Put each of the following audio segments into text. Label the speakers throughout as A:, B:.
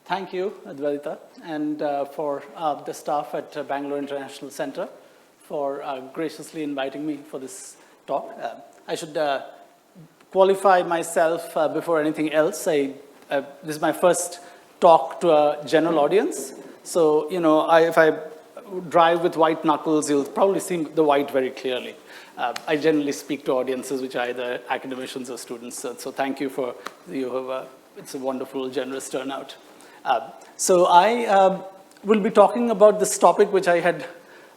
A: Thank you, Advaita, and for the staff at Bangalore International Center for graciously inviting me for this talk. I should qualify myself before anything else. This is my first talk to a general audience. So, you know, if I drive with white knuckles, you'll probably see the white very clearly. I generally speak to audiences which are either academicians or students. So thank you for, it's a wonderful, generous turnout. So I will be talking about this topic which I had,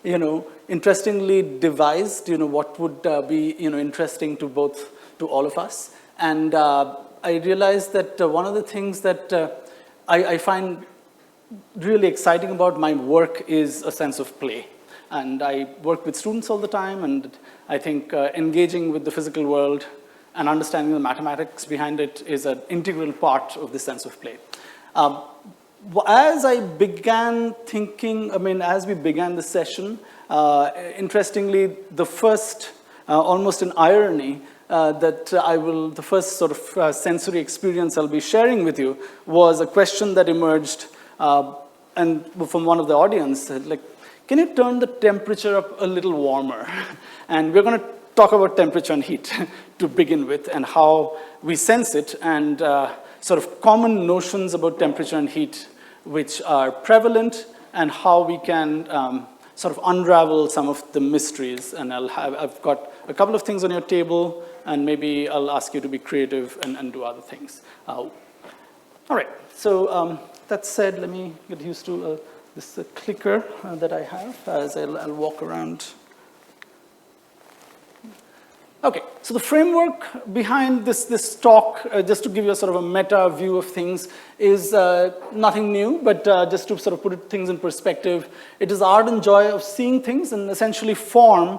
A: interestingly devised, what would be, interesting to all of us. And I realized that one of the things that I find really exciting about my work is a sense of play. And I work with students all the time, and I think engaging with the physical world and understanding the mathematics behind it is an integral part of the sense of play. As I began thinking, as we began the session, interestingly, the first, almost an irony, the first sort of sensory experience I'll be sharing with you was a question that emerged and from one of the audience, like, can you turn the temperature up a little warmer? And we're going to talk about temperature and heat to begin with, and how we sense it, and sort of common notions about temperature and heat which are prevalent, and how we can sort of unravel some of the mysteries. And I've got a couple of things on your table, and maybe I'll ask you to be creative and do other things. All right, so that said, let me get used to this clicker that I have as I'll walk around. Okay, so the framework behind this talk, just to give you a sort of a meta view of things, is nothing new, but just to sort of put things in perspective, it is the art and joy of seeing things, and essentially form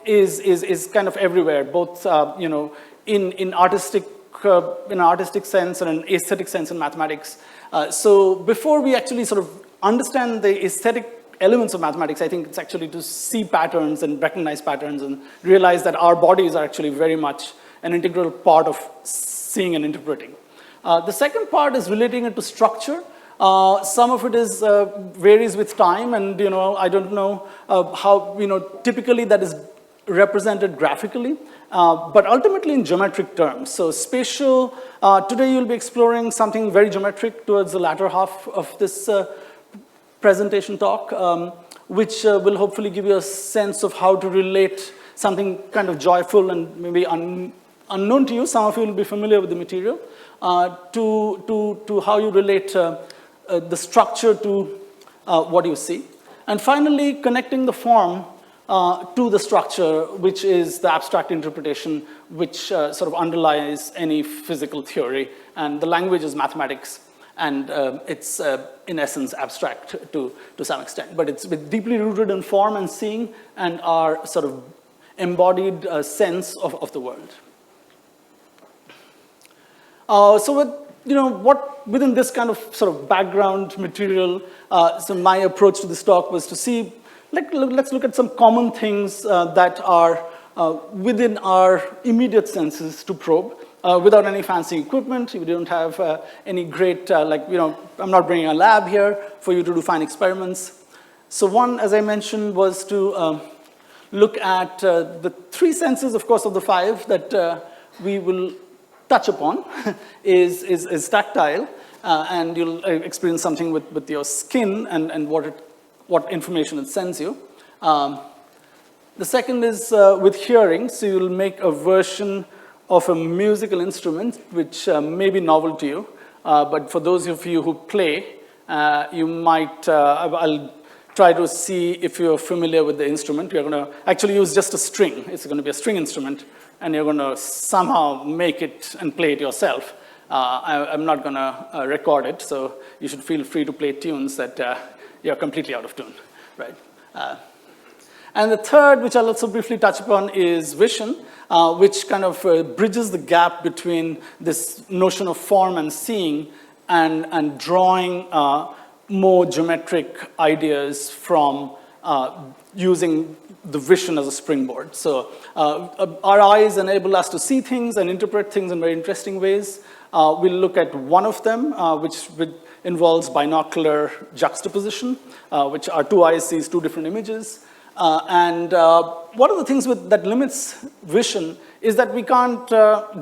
A: is kind of everywhere, both in artistic sense and an aesthetic sense in mathematics. So before we actually sort of understand the aesthetic elements of mathematics, I think it's actually to see patterns and recognize patterns and realize that our bodies are actually very much an integral part of seeing and interpreting. The second part is relating it to structure. Some of it is varies with time, and I don't know how typically that is represented graphically, but ultimately in geometric terms. So spatial, today you'll be exploring something very geometric towards the latter half of this presentation talk, which will hopefully give you a sense of how to relate something kind of joyful and maybe unknown to you. Some of you will be familiar with the material, to how you relate the structure to what you see. And finally, connecting the form to the structure, which is the abstract interpretation, which sort of underlies any physical theory. And the language is mathematics. And it's, in essence, abstract to some extent. But it's deeply rooted in form and seeing, and our sort of embodied sense of the world. So what within this kind of sort of background material, so my approach to this talk was to see, let's look at some common things that are within our immediate senses to probe. Without any fancy equipment. We don't have any great, I'm not bringing a lab here for you to do fine experiments. So one, as I mentioned, was to look at the three senses, of course, of the five that we will touch upon is tactile, and you'll experience something with your skin and what information it sends you. The second is with hearing, so you'll make a version of a musical instrument, which may be novel to you, but for those of you who play, you might, I'll try to see if you're familiar with the instrument. You're going to actually use just a string. It's going to be a string instrument, and you're going to somehow make it and play it yourself. I'm not going to record it, so you should feel free to play tunes that you're completely out of tune, right? And the third, which I'll also briefly touch upon, is vision, which kind of bridges the gap between this notion of form and seeing and drawing more geometric ideas from using the vision as a springboard. So our eyes enable us to see things and interpret things in very interesting ways. We'll look at one of them, which involves binocular juxtaposition, which are two eyes sees two different images. And one of the things that limits vision is that we can't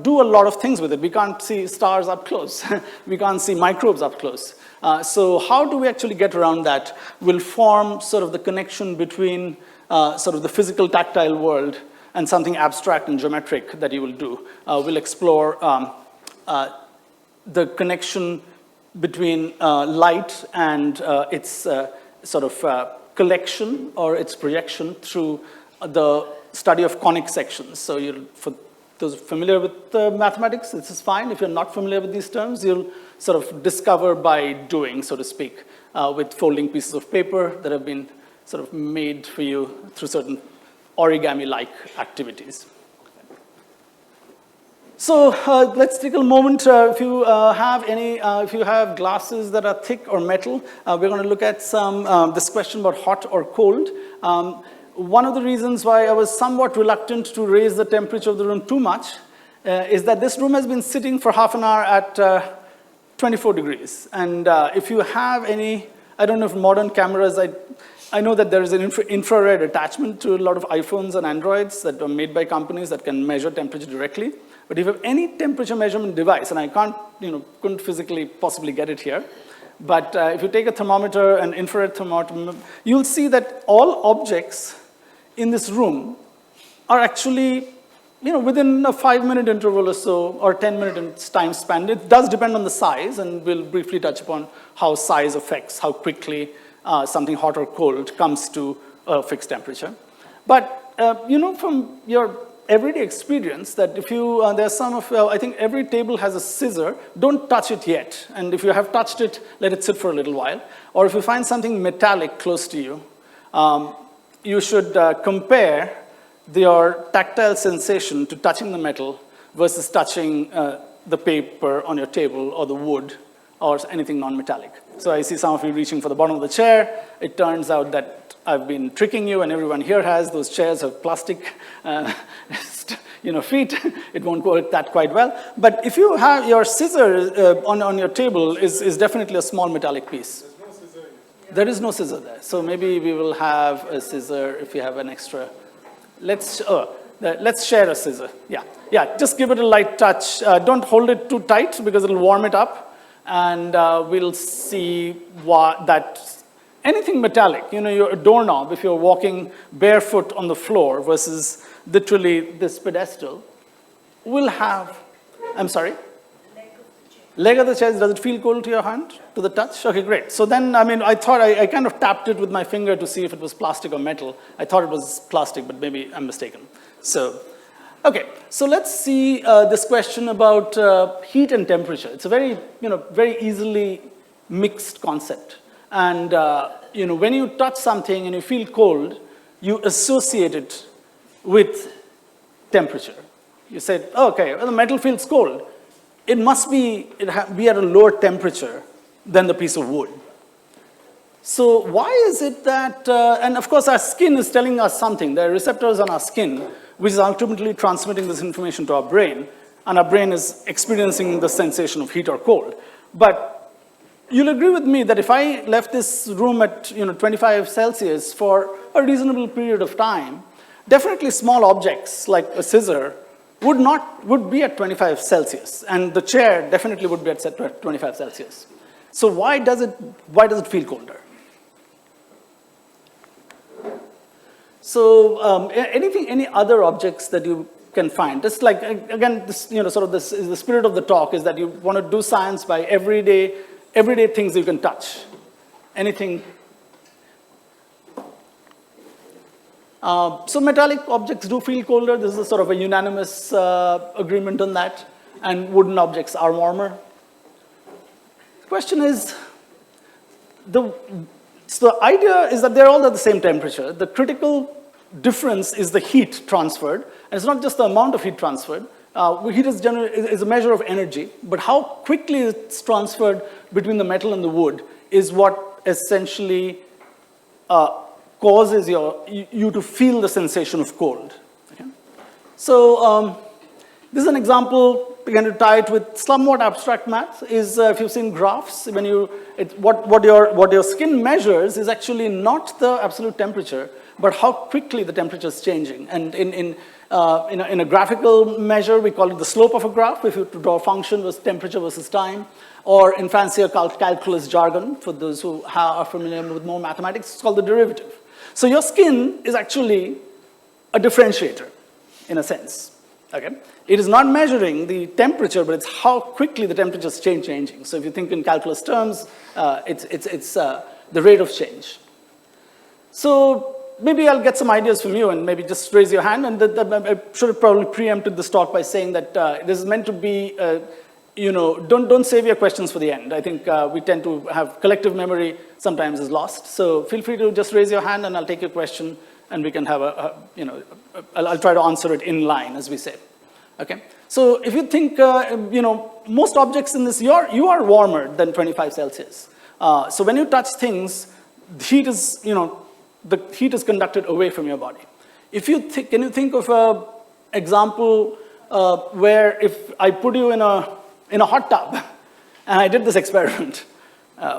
A: do a lot of things with it. We can't see stars up close. We can't see microbes up close. So how do we actually get around that? We'll form sort of the connection between sort of the physical tactile world and something abstract and geometric that you will do. We'll explore the connection between light and its sort of collection or its projection through the study of conic sections. So for those familiar with mathematics, this is fine. If you're not familiar with these terms, you'll sort of discover by doing, so to speak, with folding pieces of paper that have been sort of made for you through certain origami-like activities. So let's take a moment. If you have glasses that are thick or metal, we're going to look at this question about hot or cold. One of the reasons why I was somewhat reluctant to raise the temperature of the room too much is that this room has been sitting for half an hour at 24 degrees. And if you have any, I don't know if modern cameras, I know that there is an infrared attachment to a lot of iPhones and Androids that are made by companies that can measure temperature directly. But if you have any temperature measurement device, and I couldn't physically possibly get it here, but if you take a thermometer, an infrared thermometer, you'll see that all objects in this room are actually, within a 5-minute interval or so, or 10-minute time span. It does depend on the size, and we'll briefly touch upon how size affects how quickly something hot or cold comes to a fixed temperature. But, from your everyday experience that if there's some of, I think every table has a scissor, don't touch it yet. And if you have touched it, let it sit for a little while. Or if you find something metallic close to you, you should compare your tactile sensation to touching the metal versus touching the paper on your table or the wood or anything non-metallic. So I see some of you reaching for the bottom of the chair. It turns out that I've been tricking you, and everyone here has. Those chairs have plastic feet. It won't work that quite well. But if you have your scissor on your table is definitely a small metallic piece.
B: There's no scissor in it.
A: There is no scissor there. So maybe we will have a scissor if you have an extra. Let's share a scissor. Yeah, just give it a light touch. Don't hold it too tight because it'll warm it up. And we'll see anything metallic, your doorknob, if you're walking barefoot on the floor versus literally this pedestal, will have, I'm sorry? Leg of the chair, does it feel cold to your hand, to the touch? Okay, great. So then, I thought I kind of tapped it with my finger to see if it was plastic or metal. I thought it was plastic, but maybe I'm mistaken. So, okay, so let's see this question about heat and temperature. It's a very, very easily mixed concept. And, when you touch something and you feel cold, you associate it with temperature. You said, okay, well, the metal feels cold. It must be at a lower temperature than the piece of wood. So why is it that, and of course our skin is telling us something. There are receptors on our skin, which is ultimately transmitting this information to our brain, and our brain is experiencing the sensation of heat or cold. But you'll agree with me that if I left this room at 25 Celsius for a reasonable period of time, definitely small objects like a scissor would be at 25 Celsius, and the chair definitely would be at 25 Celsius. So why does it feel colder? So any other objects that you can find? Just like, again, this, this is the spirit of the talk, is that you want to do science by everyday things you can touch. Anything. So metallic objects do feel colder. This is sort of a unanimous agreement on that. And wooden objects are warmer. The question is, so the idea is that they're all at the same temperature. The critical difference is the heat transferred. And it's not just the amount of heat transferred. Heat is a measure of energy, but how quickly it's transferred between the metal and the wood is what essentially causes you to feel the sensation of cold. Okay? So this is an example again, to tie it with somewhat abstract math, is if you've seen graphs, when what your skin measures is actually not the absolute temperature, but how quickly the temperature is changing. And in a graphical measure, we call it the slope of a graph, if you draw a function with temperature versus time, or in fancier calculus jargon, for those who are familiar with more mathematics, it's called the derivative. So your skin is actually a differentiator, in a sense. Okay? It is not measuring the temperature, but it's how quickly the temperature is changing. So if you think in calculus terms, it's the rate of change. So maybe I'll get some ideas from you, and maybe just raise your hand. And I should have probably preempted this talk by saying that this is meant to be, don't save your questions for the end. I think we tend to have collective memory sometimes is lost. So feel free to just raise your hand, and I'll take your question, and we can have I'll try to answer it in line, as we say. Okay? So if you think, most objects in this, you are warmer than 25 Celsius. So when you touch things, the heat is conducted away from your body. Can you think of an example where if I put you in a hot tub and I did this experiment,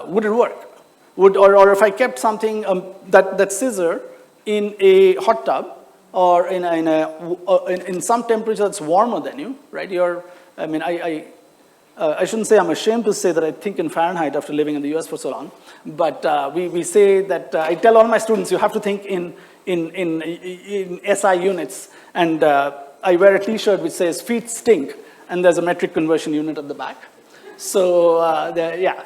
A: would it work? Or if I kept something, that scissor in a hot tub, or in some temperature that's warmer than you, right? I shouldn't say I'm ashamed to say that I think in Fahrenheit after living in the US for so long, but we say that I tell all my students you have to think in SI units, and I wear a T-shirt which says feet stink, and there's a metric conversion unit at the back. So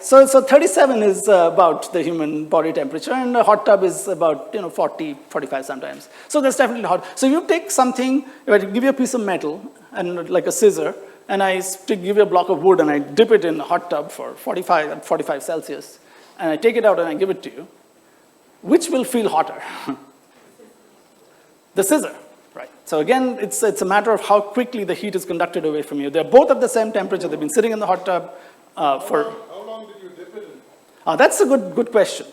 A: so 37 is about the human body temperature, and a hot tub is about 40, 45 sometimes. So that's definitely hot. So you take something, if I give you a piece of metal and like a scissor, and I give you a block of wood and I dip it in a hot tub for 45 Celsius, and I take it out and I give it to you, which will feel hotter? The scissor, right? So again, it's a matter of how quickly the heat is conducted away from you. They're both at the same temperature. They've been sitting in the hot tub for...
B: How long did you dip it in?
A: That's a good question.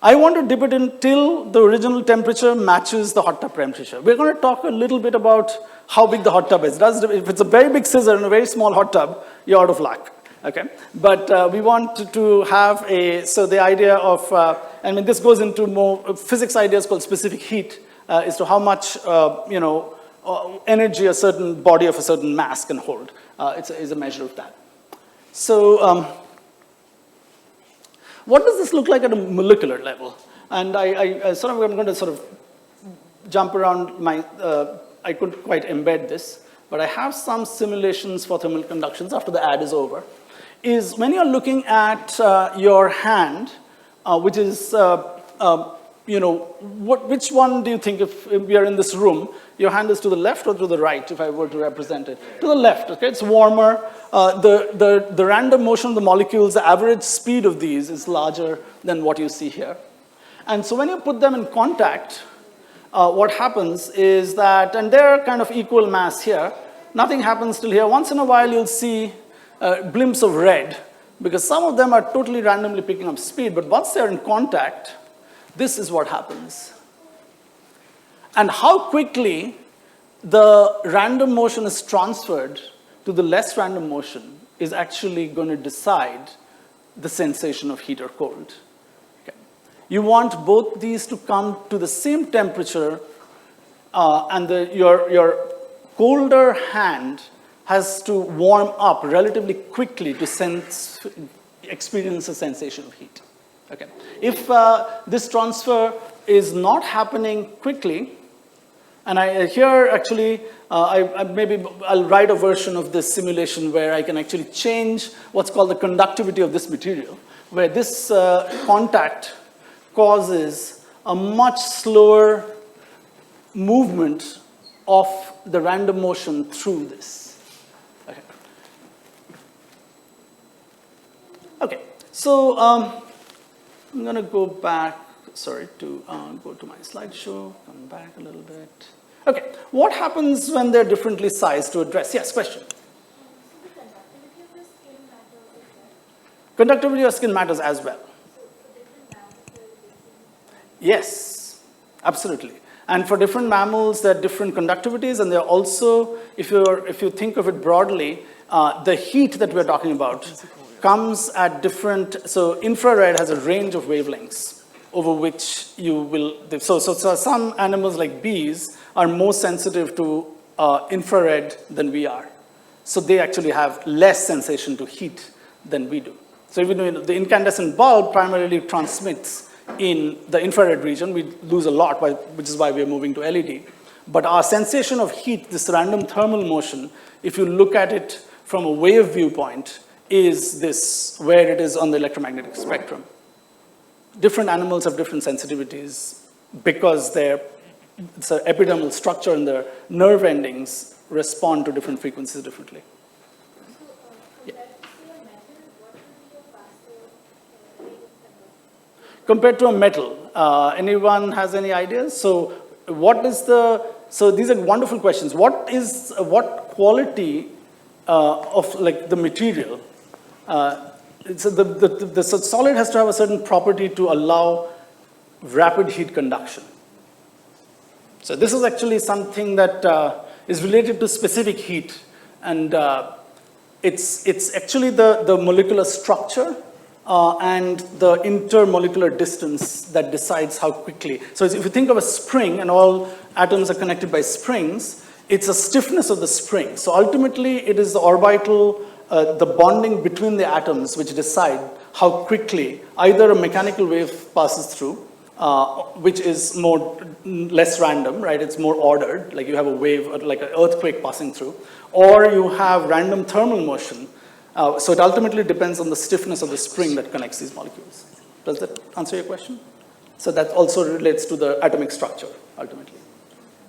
A: I want to dip it in till the original temperature matches the hot tub temperature. We're going to talk a little bit about how big the hot tub is. If it's a very big scissor in a very small hot tub, you're out of luck. Okay? But we want to have the idea of, this goes into more physics ideas called specific heat, as to how much, energy a certain body of a certain mass can hold. It's a measure of that. So, what does this look like at a molecular level? And I'm going to sort of jump around I couldn't quite embed this, but I have some simulations for thermal conductions after the ad is over. Is when you're looking at your hand, which is, which one do you think, if we are in this room, your hand is to the left or to the right, if I were to represent it? To the left, okay? It's warmer. The random motion of the molecules, the average speed of these is larger than what you see here. And so when you put them in contact, what happens is that, and they're kind of equal mass here, nothing happens till here. Once in a while, you'll see blimps of red, because some of them are totally randomly picking up speed, but once they're in contact, this is what happens. And how quickly the random motion is transferred to the less random motion is actually going to decide the sensation of heat or cold. Okay. You want both these to come to the same temperature, and your colder hand has to warm up relatively quickly to experience a sensation of heat. Okay. If this transfer is not happening quickly, and maybe I'll write a version of this simulation where I can actually change what's called the conductivity of this material, where this contact causes a much slower movement of the random motion through this. Okay. Okay. So I'm going to go back. To go to my slideshow. Come back a little bit. Okay, what happens when they're differently sized to address? Yes, question.
C: So the conductivity of the skin matters as well?
A: Conductivity of skin matters as well. Yes, absolutely. And for different mammals, there are different conductivities, and they're also, if you think of it broadly, the heat that we're talking about comes at different, so infrared has a range of wavelengths over which you will, so some animals like bees are more sensitive to infrared than we are. So they actually have less sensation to heat than we do. So even though the incandescent bulb primarily transmits in the infrared region, we lose a lot, which is why we're moving to LED. But our sensation of heat, this random thermal motion, if you look at it from a wave viewpoint, is this, where it is on the electromagnetic spectrum. Different animals have different sensitivities because it's an epidermal structure and the nerve endings respond to different frequencies differently. Compared to a metal, anyone has any ideas? So these are wonderful questions. What quality of like the material? So the solid has to have a certain property to allow rapid heat conduction. So this is actually something that is related to specific heat, and it's actually the molecular structure and the intermolecular distance that decides how quickly. So if you think of a spring and all atoms are connected by springs, it's a stiffness of the spring. So ultimately, it is the orbital, the bonding between the atoms which decide how quickly either a mechanical wave passes through, which is less random, right? It's more ordered, like you have a wave, like an earthquake passing through, or you have random thermal motion. So it ultimately depends on the stiffness of the spring that connects these molecules. Does that answer your question? So that also relates to the atomic structure, ultimately.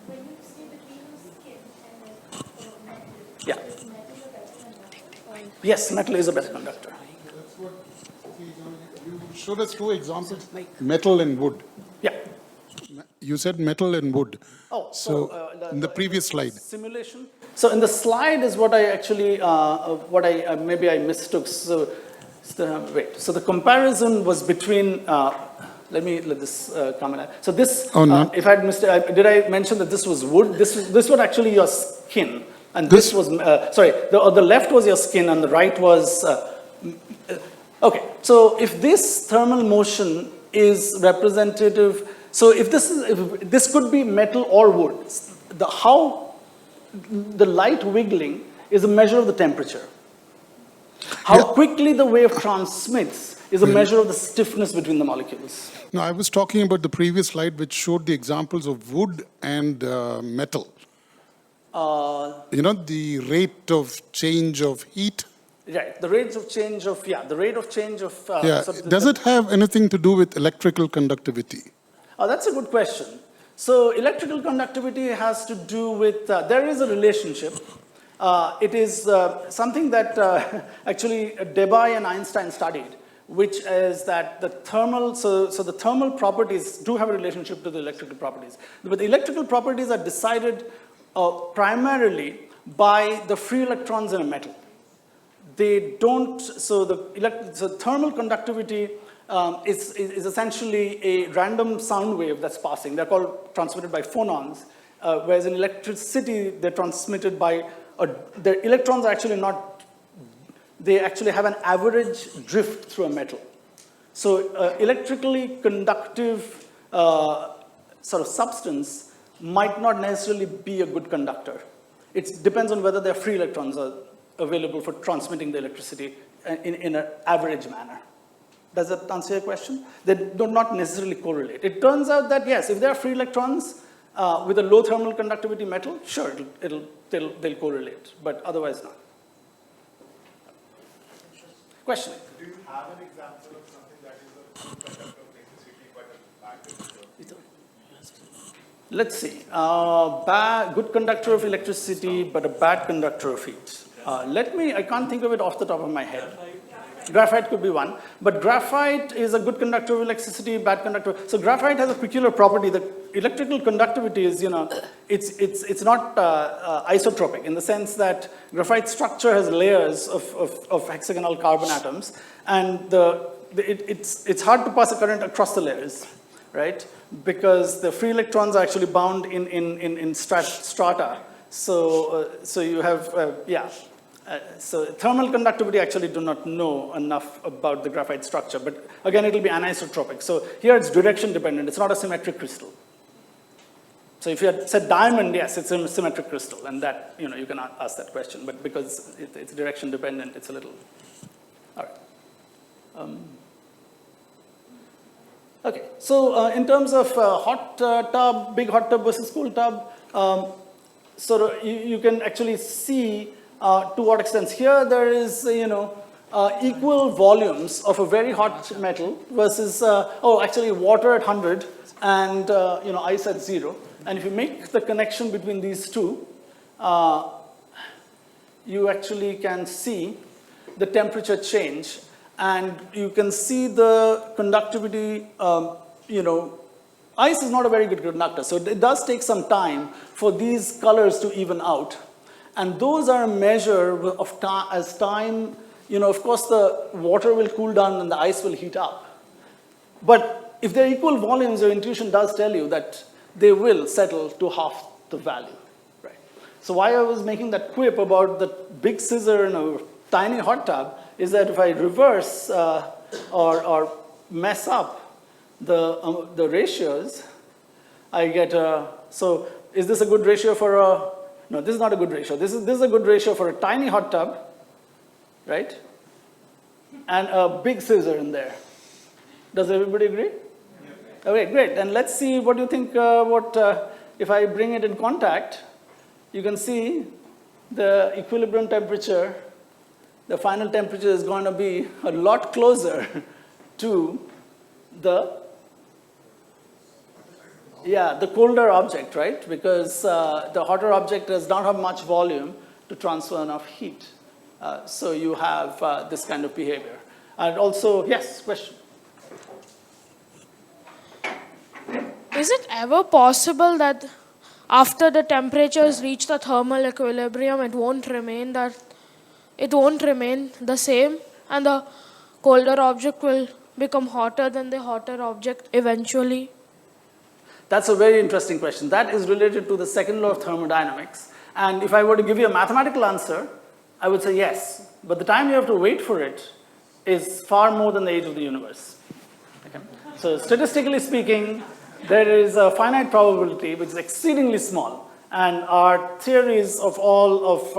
C: When you say between the skin and metal,
A: Yeah.
C: is metal a better conductor?
A: Yes, metal is a better conductor.
B: That's what, you showed us two examples, metal and wood.
A: Yeah.
B: You said metal and wood.
A: Oh,
B: So in the previous slide.
A: Simulation. So in the slide is what I actually, maybe I mistook. So the comparison was between, let this come in. So this, if I had did I mention that this was wood? This was actually your skin. And this was, the left was your skin and the right was, okay. So if this thermal motion is representative, so if this could be metal or wood, the light wiggling is a measure of the temperature. How quickly the wave transmits is a measure of the stiffness between the molecules.
B: No, I was talking about the previous slide which showed the examples of wood and metal. The rate of change of heat.
A: Right, the rates of change of, the rate of change of...
B: Does it have anything to do with electrical conductivity?
A: That's a good question. So electrical conductivity has to do with, there is a relationship. It is something that actually Debye and Einstein studied, which is that the thermal, so the thermal properties do have a relationship to the electrical properties. But the electrical properties are decided primarily by the free electrons in a metal. They don't, so thermal conductivity is essentially a random sound wave that's passing. They're called transmitted by phonons, whereas in electricity, they're transmitted by, the electrons are actually not, they actually have an average drift through a metal. So electrically conductive sort of substance might not necessarily be a good conductor. It depends on whether their free electrons are available for transmitting the electricity in an average manner. Does that answer your question? They do not necessarily correlate. It turns out that, yes, if there are free electrons with a low thermal conductivity metal, sure, they'll correlate, but otherwise not. Question?
D: Do you have an example of something that is a good conductor of electricity but a bad conductor?
A: Let's see. Good conductor of electricity, but a bad conductor of heat. I can't think of it off the top of my head. Graphite could be one, but graphite is a good conductor of electricity, bad conductor. So graphite has a peculiar property that electrical conductivity is, it's not isotropic in the sense that graphite structure has layers of hexagonal carbon atoms, and it's hard to pass a current across the layers, right? Because the free electrons are actually bound in strata. So you have, So thermal conductivity actually do not know enough about the graphite structure, but again, it will be anisotropic. So here it's direction dependent. It's not a symmetric crystal. So if you had said diamond, yes, it's a symmetric crystal, and that, you can ask that question, but because it's direction dependent, it's a little, all right. Okay, so in terms of hot tub, big hot tub versus cool tub, so you can actually see to what extent here there is, equal volumes of a very hot metal versus, actually water at 100 and, ice at 0. And if you make the connection between these two, you actually can see the temperature change, and you can see the conductivity, ice is not a very good conductor, so it does take some time for these colors to even out. And those are a measure of as time, of course the water will cool down and the ice will heat up. But if they're equal volumes, your intuition does tell you that they will settle to half the value, right? So why I was making that quip about the big scissor in a tiny hot tub is that if I reverse or mess up the ratios, I get so is this a good ratio for a, no, this is not a good ratio. This is a good ratio for a tiny hot tub, right? And a big scissor in there. Does everybody agree? Okay, great. And let's see what you think, if I bring it in contact, you can see the equilibrium temperature, the final temperature is going to be a lot closer to the colder object, right? Because the hotter object does not have much volume to transfer enough heat. So you have this kind of behavior. And also, yes, question?
E: Is it ever possible that after the temperatures reach the thermal equilibrium, it won't remain the same, and the colder object will become hotter than the hotter object eventually?
A: That's a very interesting question. That is related to the second law of thermodynamics. And if I were to give you a mathematical answer, I would say yes. But the time you have to wait for it is far more than the age of the universe. Okay? So statistically speaking, there is a finite probability which is exceedingly small. And our theories of all of,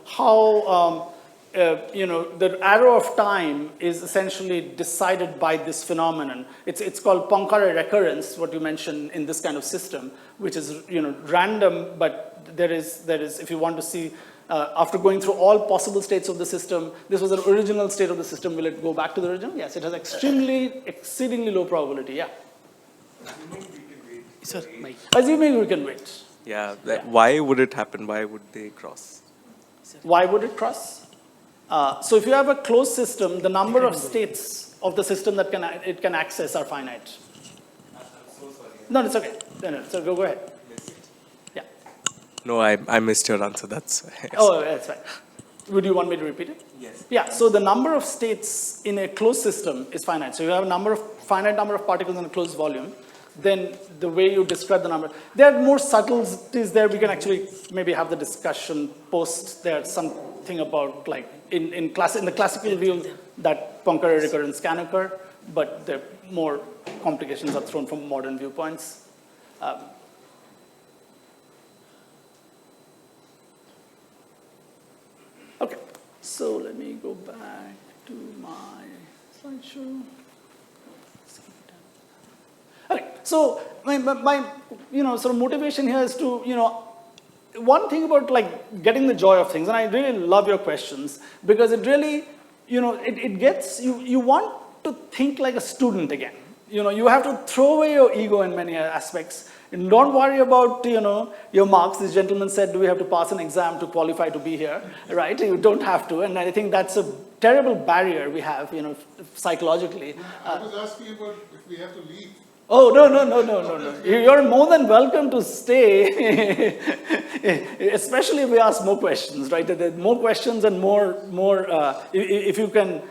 A: how, the arrow of time is essentially decided by this phenomenon. It's called Poincare recurrence, what you mentioned in this kind of system, which is, random, but there is, if you want to see, after going through all possible states of the system, this was an original state of the system, will it go back to the original? Yes, it has exceedingly low probability, yeah. Assuming we can wait.
F: Yeah, why would it happen? Why would they cross?
A: Why would it cross? So if you have a closed system, the number of states of the system that it can access are finite.
D: I'm so sorry.
A: No, it's okay. No, so go ahead. Yeah.
F: No, I missed your answer. That's yes.
A: Oh, that's fine. Would you want me to repeat it?
F: Yes.
A: Yeah, so the number of states in a closed system is finite. So you have a finite number of particles in a closed volume. Then the way you describe the number, there are more subtleties there. We can actually maybe have the discussion post. There's something about like in the classical view that Poincare recurrence can occur, but there more complications are thrown from modern viewpoints. Okay, so let me go back to my slideshow. Okay, so my sort of motivation here is to, one thing about like getting the joy of things, and I really love your questions because it really, it gets, you want to think like a student again. You have to throw away your ego in many aspects. And don't worry about, your marks. This gentleman said, do we have to pass an exam to qualify to be here, right? You don't have to, and I think that's a terrible barrier we have, psychologically.
B: I was asking about if we have to leave.
A: Oh, no. You're more than welcome to stay, especially if we ask more questions, right? There are more questions and more if you can,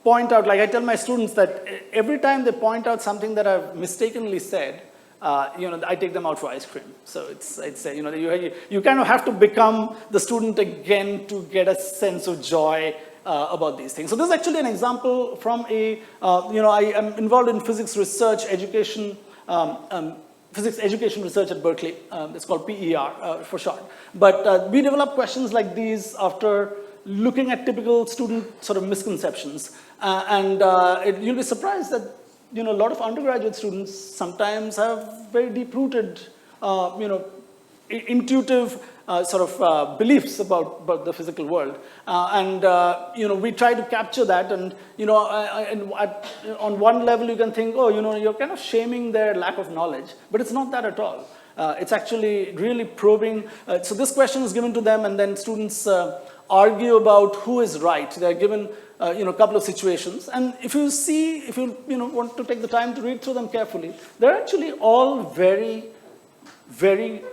A: point out, like I tell my students that every time they point out something that I've mistakenly said, I take them out for ice cream. So it's you kind of have to become the student again to get a sense of joy about these things. So this is actually an example from I am involved in physics research education, physics education research at Berkeley. It's called PER for short. But we develop questions like these after looking at typical student sort of misconceptions. You'll be surprised that a lot of undergraduate students sometimes have very deep-rooted, intuitive sort of beliefs about the physical world. We try to capture that. And, on one level you can think, oh, you're kind of shaming their lack of knowledge. But it's not that at all. It's actually really probing. So this question is given to them, and then students argue about who is right. They're given a couple of situations. And if you want to take the time to read through them carefully, they're actually all very, very,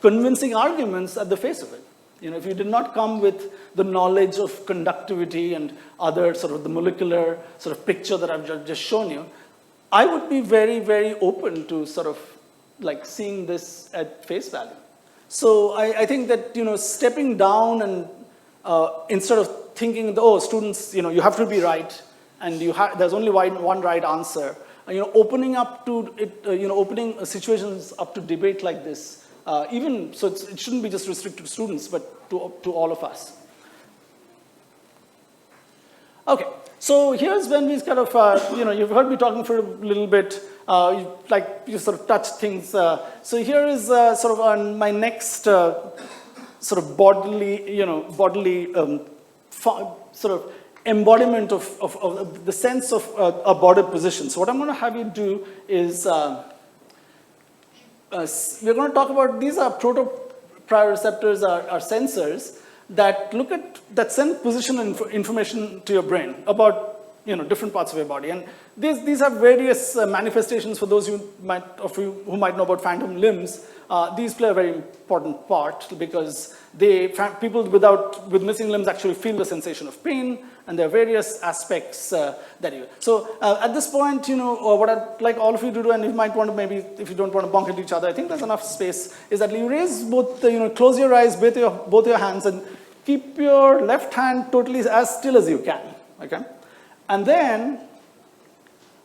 A: convincing arguments at the face of it. If you did not come with the knowledge of conductivity and other sort of the molecular sort of picture that I've just shown you, I would be very, very open to sort of like seeing this at face value. So I think that, stepping down and instead of thinking, students, you have to be right, and there's only one right answer. Opening up to it, opening situations up to debate like this, it shouldn't be just restricted to students, but to all of us. Okay, so here's when we kind of, you've heard me talking for a little bit, you sort of touch things. So here is sort of on my next sort of bodily, sort of embodiment of the sense of a body position. So what I'm going to have you do is, we're going to talk about, these are protoproprioceptors, are sensors that send position information to your brain about different parts of your body. And these have various manifestations. For those who might know about phantom limbs, these play a very important part because people with missing limbs actually feel the sensation of pain, and there are various aspects that you. So at this point, what I'd like all of you to do, and you might want to maybe, if you don't want to bump into each other, I think there's enough space, is that you raise both, close your eyes, both your hands, and keep your left hand totally as still as you can, okay? And then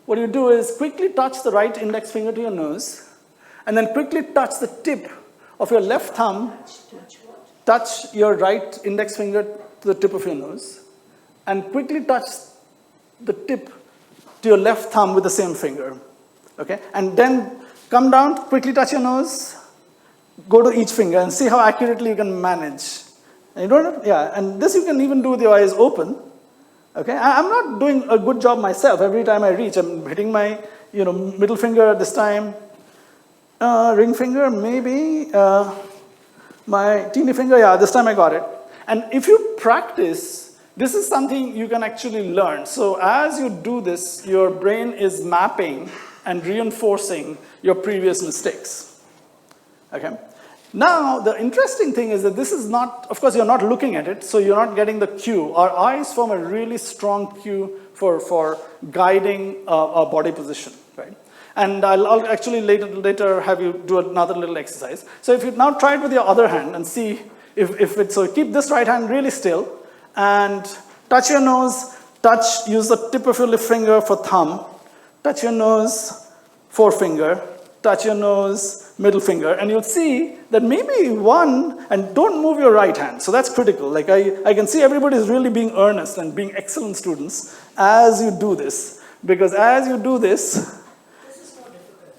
A: what you do is quickly touch the right index finger to your nose, and then quickly touch the tip of your left thumb, touch your right index finger to the tip of your nose, and quickly touch the tip to your left thumb with the same finger, okay? And then come down, quickly touch your nose, go to each finger, and see how accurately you can manage. And and this you can even do with your eyes open. Okay, I'm not doing a good job myself. Every time I reach, I'm hitting my, middle finger this time, ring finger, maybe, my teeny finger, this time I got it. And if you practice, this is something you can actually learn. So as you do this, your brain is mapping and reinforcing your previous mistakes, okay? Now, the interesting thing is that this is not, of course, you're not looking at it, so you're not getting the cue. Our eyes form a really strong cue for guiding our body position, right? And I'll actually later have you do another little exercise. So if you now try it with your other hand and see if it's, so keep this right hand really still, and touch your nose, use the tip of your left finger for thumb, touch your nose, forefinger, touch your nose, middle finger, and you'll see that maybe and don't move your right hand. So that's critical. Like I can see everybody is really being earnest and being excellent students as you do this. Because as you do this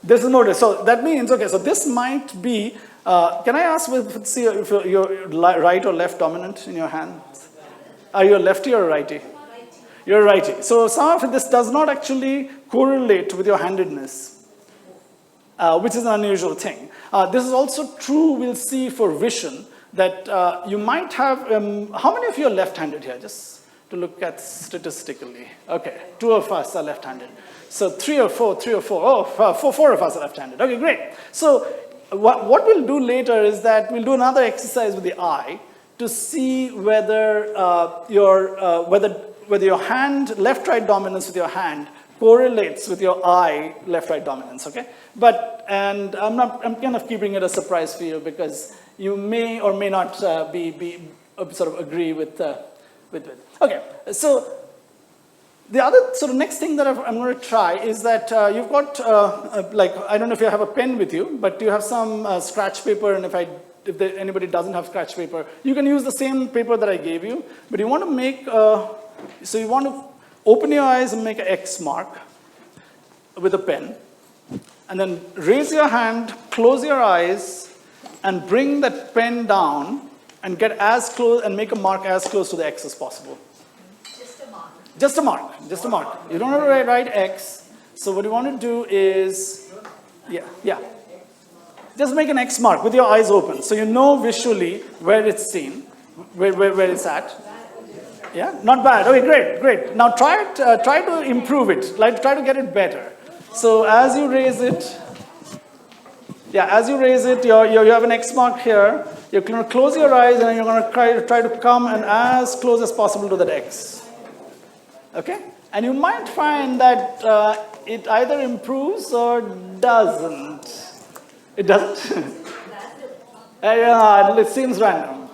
A: is more difficult. So that means, okay, so this might be, can I ask, see if you're right or left dominant in your hand? Are you a lefty or a righty? You're a righty. So some of this does not actually correlate with your handedness. Which is an unusual thing. This is also true, we'll see, for vision, that you might have, how many of you are left-handed here, just to look at statistically? Okay, 2 of us are left-handed. So 3 or 4, oh, 4 of us are left-handed. Okay, great. So what we'll do later is that we'll do another exercise with the eye to see whether your hand, left-right dominance with your hand correlates with your eye left-right dominance, okay? And I'm kind of keeping it a surprise for you because you may or may not sort of agree with it. Okay, so the other sort of next thing that I'm going to try is that you've got, like, I don't know if you have a pen with you, but you have some scratch paper, and if anybody doesn't have scratch paper, you can use the same paper that I gave you, but you want to make, so you want to open your eyes and make an X mark with a pen, and then raise your hand, close your eyes, and bring that pen down and get as close, and make a mark as close to the X as possible. Just a mark, just a mark. You don't have to write X. So what you want to do is, yeah. Just make an X mark with your eyes open. So you know visually where it's seen, where it's at. Yeah, not bad. Okay, great. Now try to improve it. Like, try to get it better. So as you raise it, you have an X mark here. You're going to close your eyes and you're going to try to come and as close as possible to that X. Okay? And you might find that it either improves or doesn't. It doesn't? It seems random.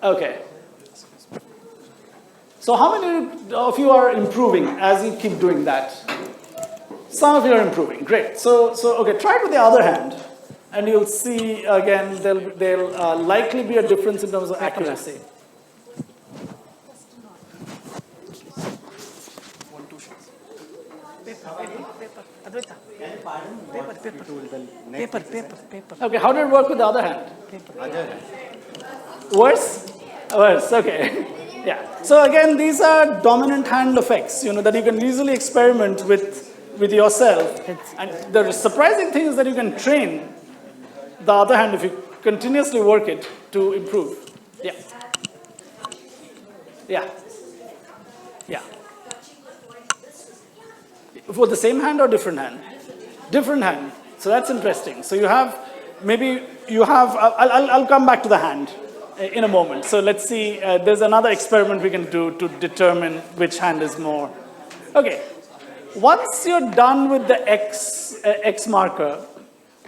A: Okay. So how many of you are improving as you keep doing that? Some of you are improving. Great. So okay, try it with the other hand. And you'll see, again, there'll likely be a difference in terms of accuracy.
G: Paper.
A: Okay, how did it work with the other hand? Worse? Worse, okay. Yeah. So again, these are dominant hand effects, that you can easily experiment with yourself. And the surprising thing is that you can train the other hand if you continuously work it to improve. Yeah. For the same hand or different hand? Different hand. So that's interesting. So I'll come back to the hand in a moment. So let's see, there's another experiment we can do to determine which hand is more. Okay. Once you're done with the X marker,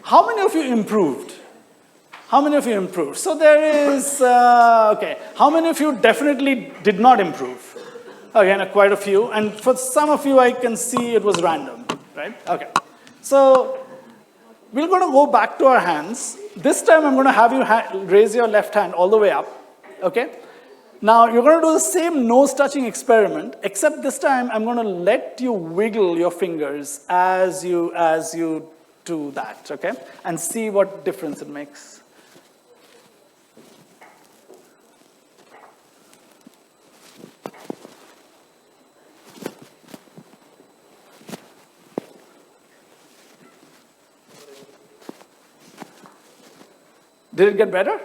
A: how many of you improved? How many of you improved? So there is, okay. How many of you definitely did not improve? Again, quite a few. And for some of you, I can see it was random, right? Okay. So we're going to go back to our hands. This time, I'm going to have you raise your left hand all the way up, okay? Now, you're going to do the same nose-touching experiment, except this time, I'm going to let you wiggle your fingers as you do that, okay? And see what difference it makes. Did it get better?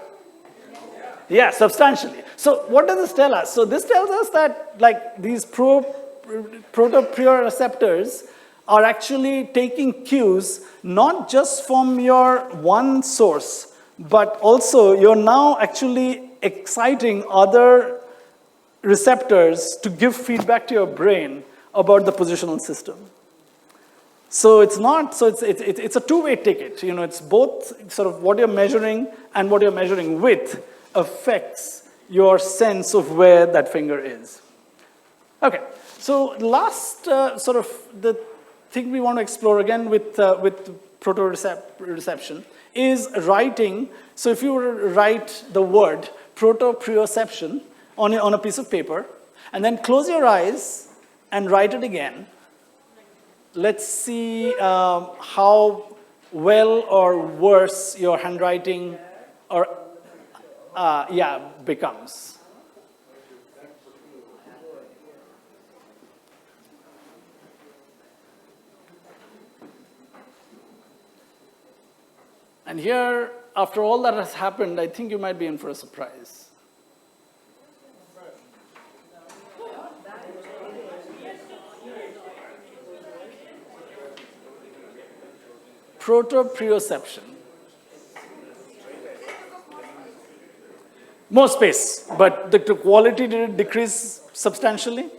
A: Yeah, substantially. So what does this tell us? So this tells us that like these protoproprioceptors are actually taking cues not just from your one source, but also you're now actually exciting other receptors to give feedback to your brain about the positional system. So it's a two-way ticket. It's both sort of what you're measuring and what you're measuring with affects your sense of where that finger is. Okay, so last sort of the thing we want to explore again with protoreception is writing. So if you were to write the word protoproprioception on a piece of paper, and then close your eyes and write it again, let's see how well or worse your handwriting becomes. And here, after all that has happened, I think you might be in for a surprise. Protoproprioception. More space, but the quality, did it decrease substantially?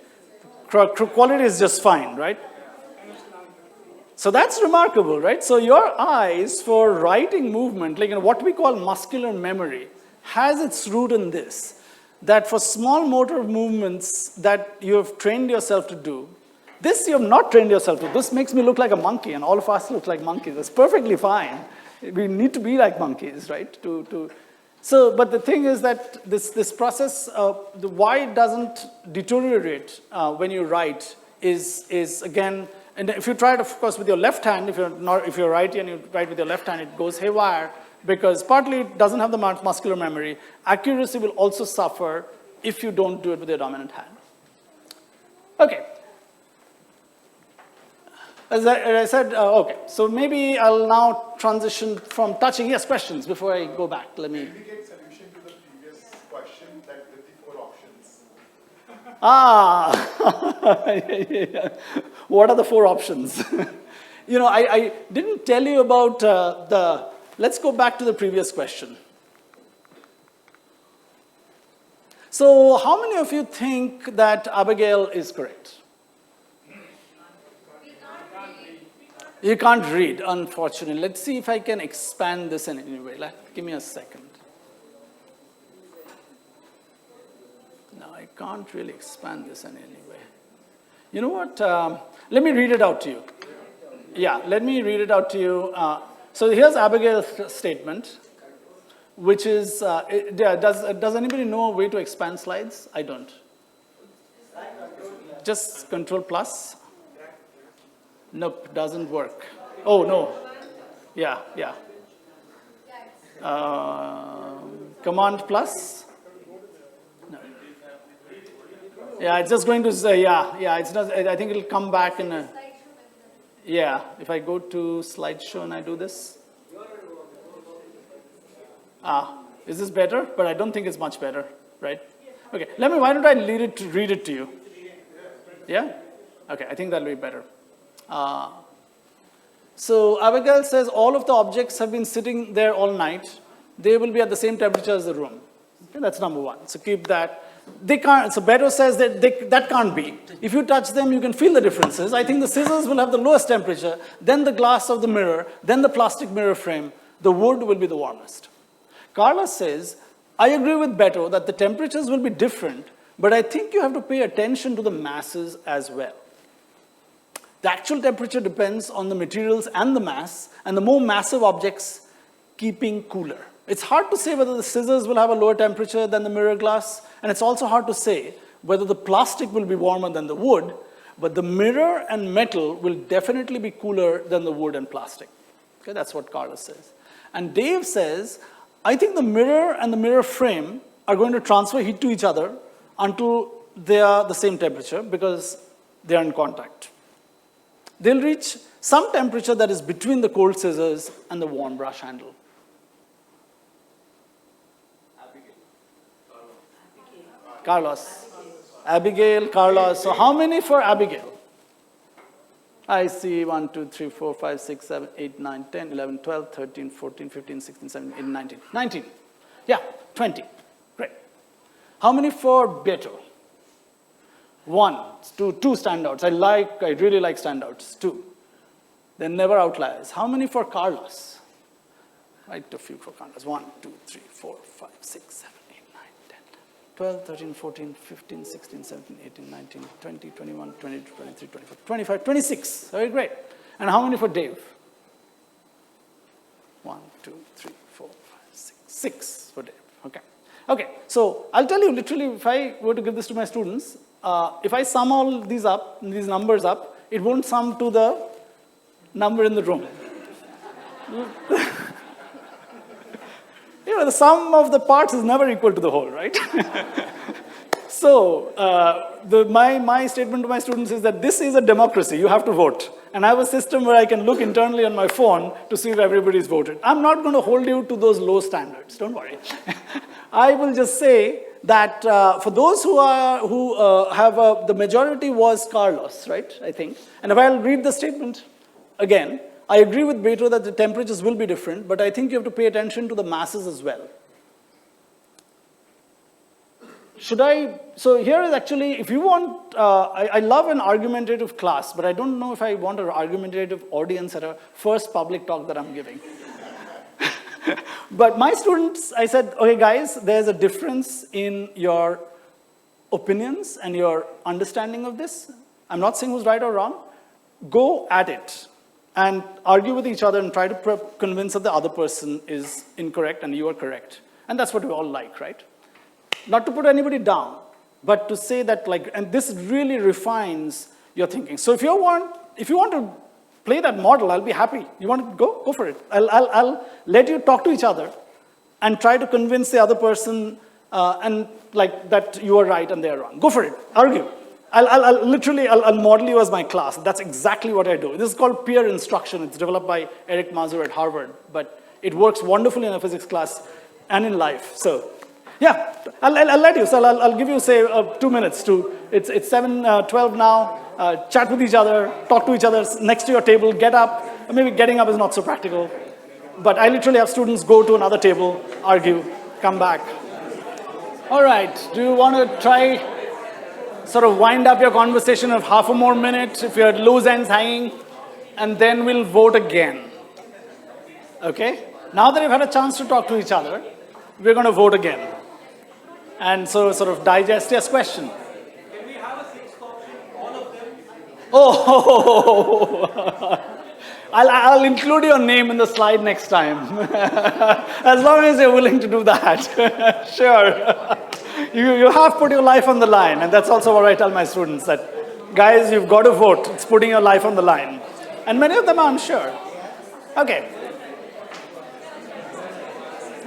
A: Quality is just fine, right? So that's remarkable, right? So your eyes for writing movement, like what we call muscular memory, has its root in this, that for small motor movements that you have trained yourself to do, this you have not trained yourself to. This makes me look like a monkey, and all of us look like monkeys. That's perfectly fine. We need to be like monkeys, right? So, but the thing is that this process, why it doesn't deteriorate when you write is again, and if you try it, of course, with your left hand, if you're righty and you write with your left hand, it goes haywire, because partly it doesn't have the muscular memory. Accuracy will also suffer if you don't do it with your dominant hand. Okay. As I said, okay, so maybe I'll now transition from touching. Yes, questions before I go back. Let me.
D: Indicate solution to the previous question that with the 4 options.
A: Yeah. What are the 4 options? You know, I didn't tell you about let's go back to the previous question. So how many of you think that Abigail is correct? You can't read, unfortunately. Let's see if I can expand this in any way. Give me a second. No, I can't really expand this in any way. You know what? Let me read it out to you. Yeah, let me read it out to you. So here's Abigail's statement, which is, does anybody know a way to expand slides? I don't. Just Control plus. Nope, doesn't work. Oh, no. Yeah. Command plus? No. Yeah, it's just going to say, yeah, it's not, I think it'll come back in a, yeah, if I go to slideshow and I do this. Is this better? But I don't think it's much better, right? Okay, why don't I read it to you? Yeah? Okay, I think that'll be better. So Abigail says all of the objects have been sitting there all night. They will be at the same temperature as the room. Okay, that's number 1. So keep that. They can't. So Beto says that that can't be. If you touch them, you can feel the differences. I think the scissors will have the lowest temperature, then the glass of the mirror, then the plastic mirror frame. The wood will be the warmest. Carla says, I agree with Beto that the temperatures will be different, but I think you have to pay attention to the masses as well. The actual temperature depends on the materials and the mass, and the more massive objects keeping cooler. It's hard to say whether the scissors will have a lower temperature than the mirror glass, and it's also hard to say whether the plastic will be warmer than the wood, but the mirror and metal will definitely be cooler than the wood and plastic. Okay, that's what Carla says. And Dave says, I think the mirror and the mirror frame are going to transfer heat to each other until they are the same temperature because they are in contact. They'll reach some temperature that is between the cold scissors and the warm brush handle. Carlos. Abigail, Carlos. So how many for Abigail? I see 1, 2, 3, 4, 5, 6, 7, 8, 9, 10, 11, 12, 13, 14, 15, 16, 17, 18, 19. 19. Yeah, 20. Great. How many for Beto? 1, 2 standouts. I really like standouts. 2. They're never outliers. How many for Carlos? Write a few for Carlos. 1, 2, 3, 4, 5, 6, 7, 8, 9, 10, 12, 13, 14, 15, 16, 17, 18, 19, 20, 21, 22, 23, 24, 25, 26. Very great. And how many for Dave? 1, 2, 3, 4, 5, 6. 6 for Dave. Okay, so I'll tell you literally, if I were to give this to my students, if I sum all these numbers up, it won't sum to the number in the room. You know, the sum of the parts is never equal to the whole, right? So, my statement to my students is that this is a democracy. You have to vote. And I have a system where I can look internally on my phone to see if everybody's voted. I'm not going to hold you to those low standards. Don't worry. I will just say that for those who have the majority was Carlos, right? I think. And if I'll read the statement again, I agree with Beto that the temperatures will be different, but I think you have to pay attention to the masses as well. Should I, so here is actually, if you want, I love an argumentative class, but I don't know if I want an argumentative audience at a first public talk that I'm giving. But my students, I said, okay guys, there's a difference in your opinions and your understanding of this. I'm not saying who's right or wrong. Go at it and argue with each other and try to convince that the other person is incorrect and you are correct. And that's what we all like, right? Not to put anybody down, but to say that like, and this really refines your thinking. So if you want to play that model, I'll be happy. You want to go? Go for it. I'll let you talk to each other and try to convince the other person and like that you are right and they are wrong. Go for it. Argue. I'll literally model you as my class. That's exactly what I do. This is called peer instruction. It's developed by Eric Mazur at Harvard, but it works wonderfully in a physics class and in life. So yeah, I'll let you. So I'll give you, say, 2 minutes to, it's 7:12 now. Chat with each other, talk to each other next to your table, get up. Maybe getting up is not so practical. But I literally have students go to another table, argue, come back. All right, do you want to try sort of wind up your conversation of half a more minute if you're at loose ends hanging, and then we'll vote again. Okay? Now that you've had a chance to talk to each other, we're going to vote again. And so sort of digest your question.
G: Can we have a sixth option, all of them?
A: Oh, I'll include your name in the slide next time. As long as you're willing to do that. Sure. You have put your life on the line, and that's also what I tell my students, that guys, you've got to vote. It's putting your life on the line. And many of them are unsure. Okay.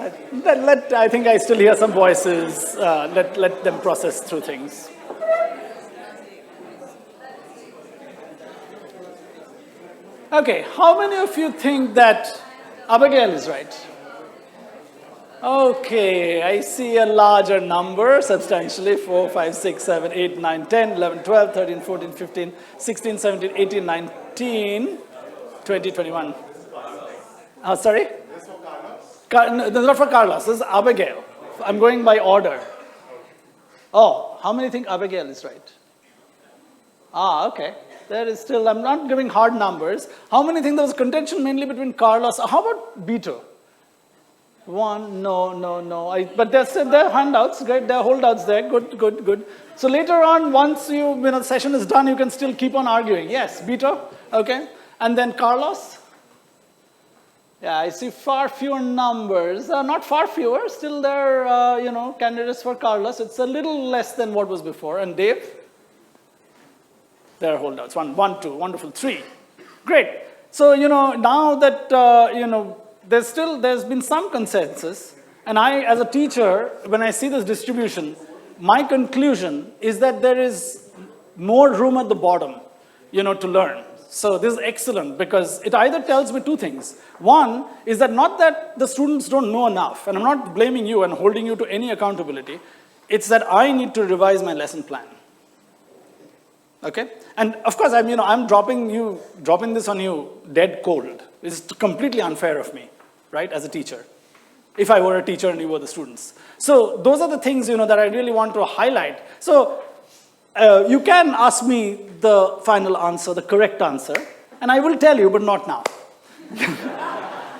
A: I think I still hear some voices. Let them process through things. Okay, how many of you think that Abigail is right? Okay, I see a larger number, substantially, 4, 5, 6, 7, 8, 9, 10, 11, 12, 13, 14, 15, 16, 17, 18, 19, 20, 21. Sorry? No, this is not for Carlos, this is Abigail. I'm going by order. Oh, how many think Abigail is right? Okay. There is still, I'm not giving hard numbers. How many think there was contention mainly between Carlos? How about Beto? One, no. But there are handouts, great, there are holdouts there, good. So later on, once the session is done, you can still keep on arguing. Yes, Beto, okay. And then Carlos? Yeah, I see far fewer numbers. Not far fewer, still there are, candidates for Carlos. It's a little less than what was before. And Dave? There are holdouts. 1, 2, wonderful. 3. Great. So, now that, there's been some consensus. And I, as a teacher, when I see this distribution, my conclusion is that there is more room at the bottom, to learn. So this is excellent because it either tells me two things. One is that not that the students don't know enough, and I'm not blaming you and holding you to any accountability. It's that I need to revise my lesson plan. Okay? And of course, I'm dropping this on you dead cold. It's completely unfair of me, right, as a teacher, if I were a teacher and you were the students. So those are the things, that I really want to highlight. So you can ask me the final answer, the correct answer, and I will tell you, but not now.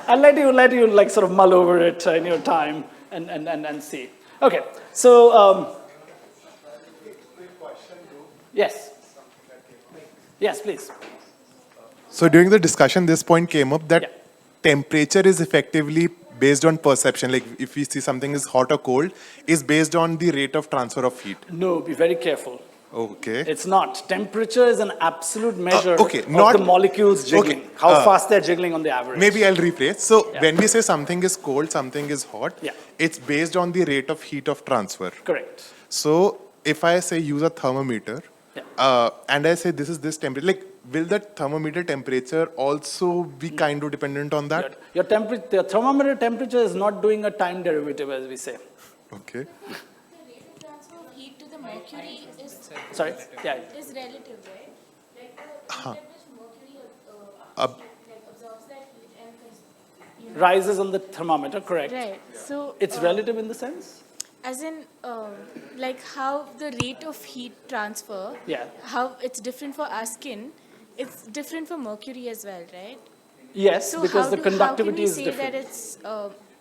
A: I'll let you like sort of mull over it in your time and see. Okay, so yes. Yes, please.
D: So during the discussion, this point came up that temperature is effectively based on perception. Like if we see something is hot or cold, is based on the rate of transfer of heat.
A: No, be very careful.
D: Okay.
A: It's not. Temperature is an absolute measure of the molecules jiggling, how fast they're jiggling on the average.
D: Maybe I'll rephrase. So when we say something is cold, something is hot, it's based on the rate of heat of transfer.
A: Correct.
D: So if I say use a thermometer, and I say this is this temperature, like will that thermometer temperature also be kind of dependent on that?
A: Your thermometer temperature is not doing a time derivative, as we say.
D: Okay.
C: Mercury is
A: Sorry? Yeah.
C: is relative, right? Like the heat at which mercury absorbs that heat and
A: Rises on the thermometer, correct.
E: Right. So
A: It's relative in the sense?
C: As in, like how the rate of heat transfer,
A: Yeah.
C: how it's different for our skin, it's different for mercury as well, right?
A: Yes,
C: So
A: because the
C: how can
A: conductivity
C: we
A: is
C: say
A: different.
C: that it's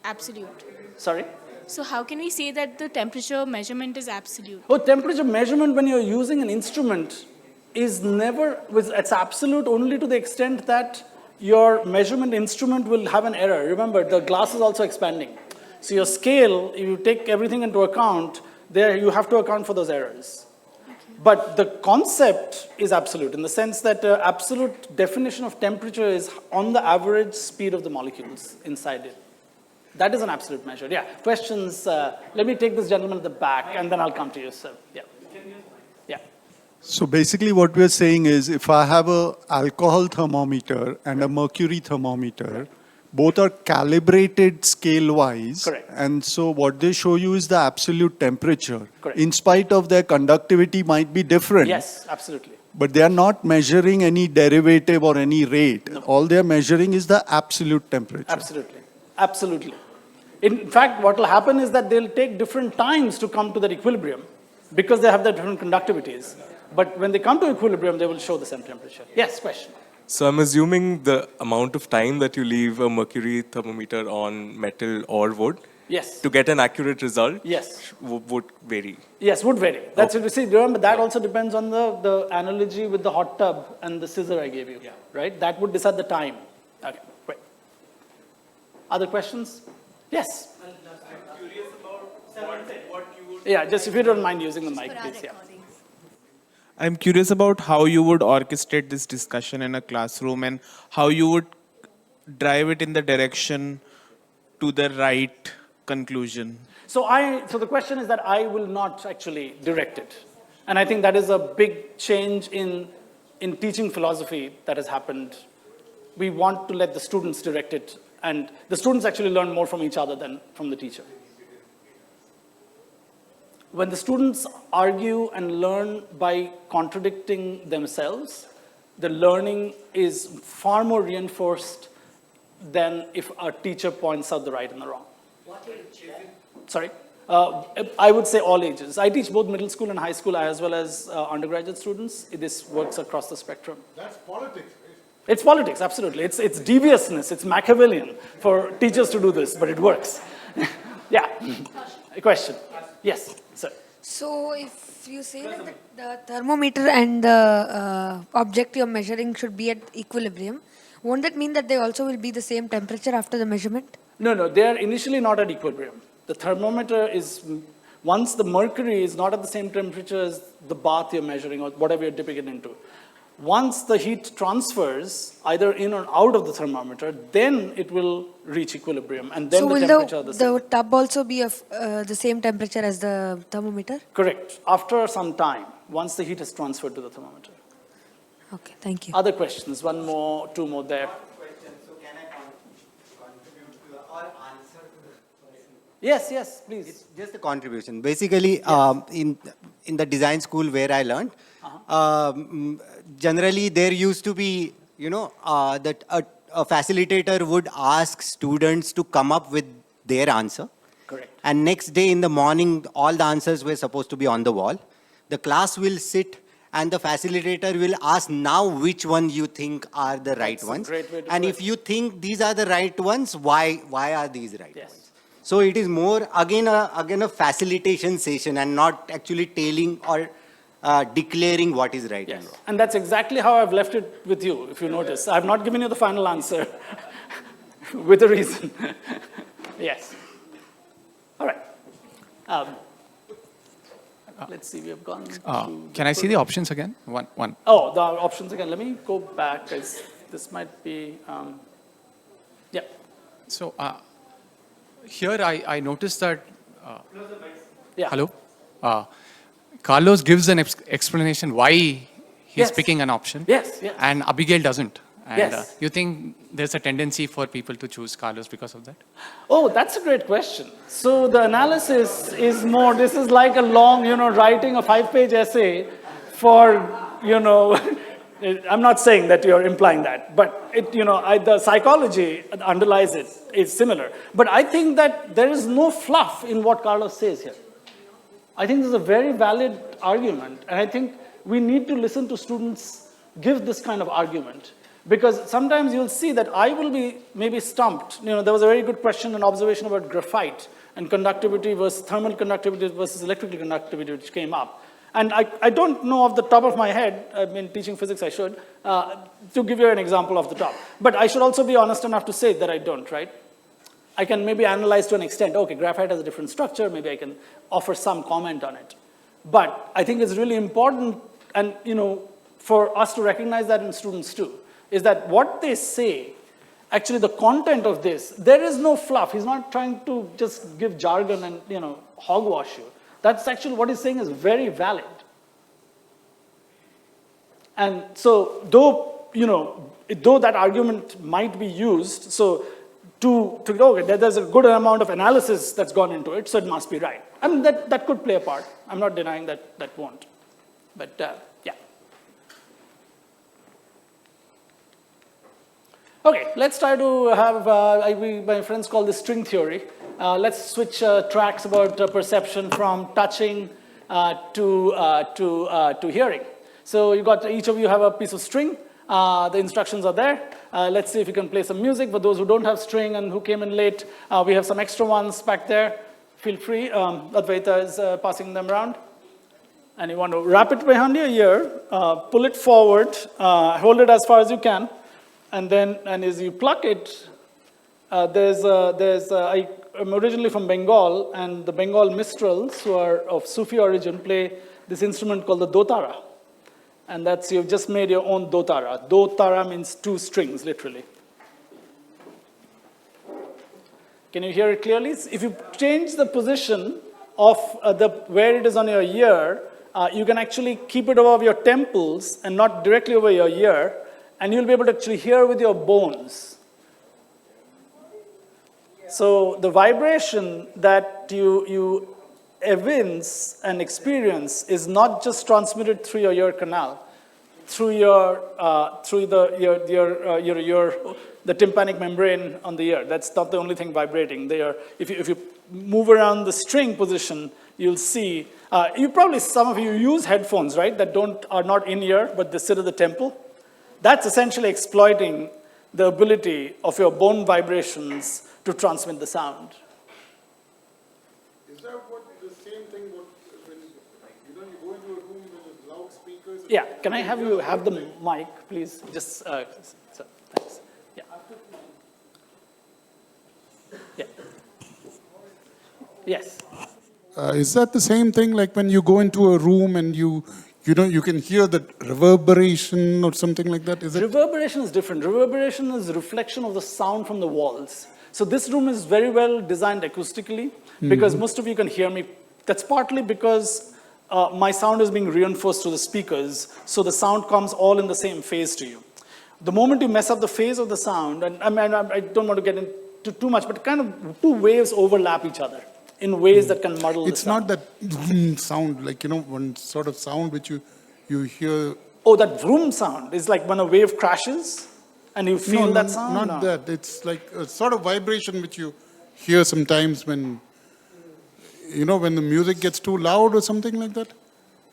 C: absolute?
A: Sorry?
C: So how can we say that the temperature measurement is absolute?
A: Oh, temperature measurement when you're using an instrument is never, it's absolute only to the extent that your measurement instrument will have an error. Remember, the glass is also expanding. So your scale, you take everything into account, there you have to account for those errors. But the concept is absolute in the sense that absolute definition of temperature is on the average speed of the molecules inside it. That is an absolute measure. Yeah, questions? Let me take this gentleman at the back and then I'll come to you, sir. Yeah. Yeah.
H: So basically what we're saying is if I have a alcohol thermometer and a mercury thermometer, both are calibrated scale-wise.
A: Correct.
H: And so what they show you is the absolute temperature.
A: Correct.
H: In spite of their conductivity might be different.
A: Yes, absolutely.
H: But they are not measuring any derivative or any rate.
A: No.
H: All they are measuring is the absolute temperature.
A: Absolutely. Absolutely. In fact, what will happen is that they'll take different times to come to that equilibrium because they have their different conductivities. But when they come to equilibrium, they will show the same temperature. Yes, question.
F: So I'm assuming the amount of time that you leave a mercury thermometer on metal or wood
A: Yes.
F: to get an accurate result
A: Yes.
F: would vary.
A: Yes, would vary. That's what you see. Remember, that also depends on the analogy with the hot tub and the scissor I gave you. Right? That would decide the time. Okay, great. Other questions? Yes.
G: I'm curious about what you would.
A: Yeah, just if you don't mind using the mic, please. Yeah.
I: I'm curious about how you would orchestrate this discussion in a classroom and how you would drive it in the direction to the right conclusion.
A: So the question is that I will not actually direct it. And I think that is a big change in teaching philosophy that has happened. We want to let the students direct it, and the students actually learn more from each other than from the teacher. When the students argue and learn by contradicting themselves, the learning is far more reinforced than if a teacher points out the right and the wrong. What age? Sorry? I would say all ages. I teach both middle school and high school as well as undergraduate students. This works across the spectrum.
B: That's politics.
A: It's politics, absolutely. It's deviousness. It's Machiavellian for teachers to do this, but it works. Yeah. A question? Yes, sir.
J: So if you say that the thermometer and the object you're measuring should be at equilibrium, won't that mean that they also will be the same temperature after the measurement?
A: No, they are initially not at equilibrium. The thermometer is, once the mercury is not at the same temperature as the bath you're measuring or whatever you're dipping it into, once the heat transfers either in or out of the thermometer, then it will reach equilibrium, and then
J: So
A: the
J: will
A: temperature of the
J: the tub also be of the same temperature as the thermometer?
A: Correct. After some time, once the heat is transferred to the thermometer.
J: Okay, thank you.
A: Other questions? One more, two more there.
K: So can I contribute to or answer to the question?
A: Yes, please.
K: It's just a contribution. Basically, in the design school where I learned, generally there used to be, that a facilitator would ask students to come up with their answer.
A: Correct.
K: And next day in the morning, all the answers were supposed to be on the wall. The class will sit and the facilitator will ask now which one you think are the right ones.
A: Great way to
K: And
A: do
K: if you think these are the right ones, why are these right
A: Yes.
K: ones? So it is more, again a facilitation session and not actually telling or declaring what is right and
A: Yes.
K: wrong.
A: And that's exactly how I've left it with you, if you notice. I've not given you the final answer with a reason. Yes. All right. Let's see, we have gone through
L: Can I see the options again? One.
A: Oh, the options again. Let me go back, guys. This might be, yeah.
L: So here I noticed that,
A: Yeah.
L: hello? Carlos gives an explanation why he's
A: Yes.
L: picking an option.
A: Yes.
L: And Abigail doesn't. And
A: Yes.
L: you think there's a tendency for people to choose Carlos because of that?
A: Oh, that's a great question. So the analysis is more, this is like a long, writing a 5-page essay for, I'm not saying that you're implying that, but the psychology underlies it is similar. But I think that there is no fluff in what Carlos says here. I think this is a very valid argument, and I think we need to listen to students give this kind of argument. Because sometimes you'll see that I will be maybe stumped. There was a very good question and observation about graphite and conductivity versus thermal conductivity versus electrical conductivity, which came up. And I don't know off the top of my head, I've been teaching physics, I should, to give you an example off the top. But I should also be honest enough to say that I don't, right? I can maybe analyze to an extent, okay, graphite has a different structure, maybe I can offer some comment on it. But I think it's really important, and for us to recognize that in students too, is that what they say, actually the content of this, there is no fluff. He's not trying to just give jargon and hogwash you. That's actually what he's saying is very valid. And so though that argument might be used, so okay, there's a good amount of analysis that's gone into it, so it must be right. I mean, that could play a part. I'm not denying that won't. But yeah. Okay, let's try to have, my friends call this string theory. Let's switch tracks about perception from touching to hearing. So each of you have a piece of string. The instructions are there. Let's see if you can play some music. For those who don't have string and who came in late, we have some extra ones back there. Feel free. Advaita is passing them around. And you want to wrap it behind your ear, pull it forward, hold it as far as you can, and as you pluck it, I'm originally from Bengal, and the Bengal minstrels, who are of Sufi origin, play this instrument called the dotara. And you've just made your own dotara. Dotara means two strings, literally. Can you hear it clearly? If you change the position of where it is on your ear, you can actually keep it above your temples and not directly over your ear, and you'll be able to actually hear with your bones. So the vibration that you evince and experience is not just transmitted through your ear canal, through the tympanic membrane on the ear. That's not the only thing vibrating. If you move around the string position, you'll see. Some of you use headphones, right? That are not in ear, but they sit at the temple. That's essentially exploiting the ability of your bone vibrations to transmit the sound.
B: Is that the same thing when you go into a room with loudspeakers?
A: Yeah, can I have you have the mic, please? Just thanks. Yeah. Yeah. Yes.
B: Is that the same thing like when you go into a room and you can hear the reverberation or something like that?
A: Reverberation is different. Reverberation is a reflection of the sound from the walls. So this room is very well designed acoustically because most of you can hear me. That's partly because my sound is being reinforced to the speakers, so the sound comes all in the same phase to you. The moment you mess up the phase of the sound, and I don't want to get into too much, but kind of two waves overlap each other in ways that can muddle the sound.
B: It's not that sound, like, one sort of sound which you hear.
A: Oh, that vroom sound is like when a wave crashes and you feel that sound?
B: Not that. It's like a sort of vibration which you hear sometimes when the music gets too loud or something like that.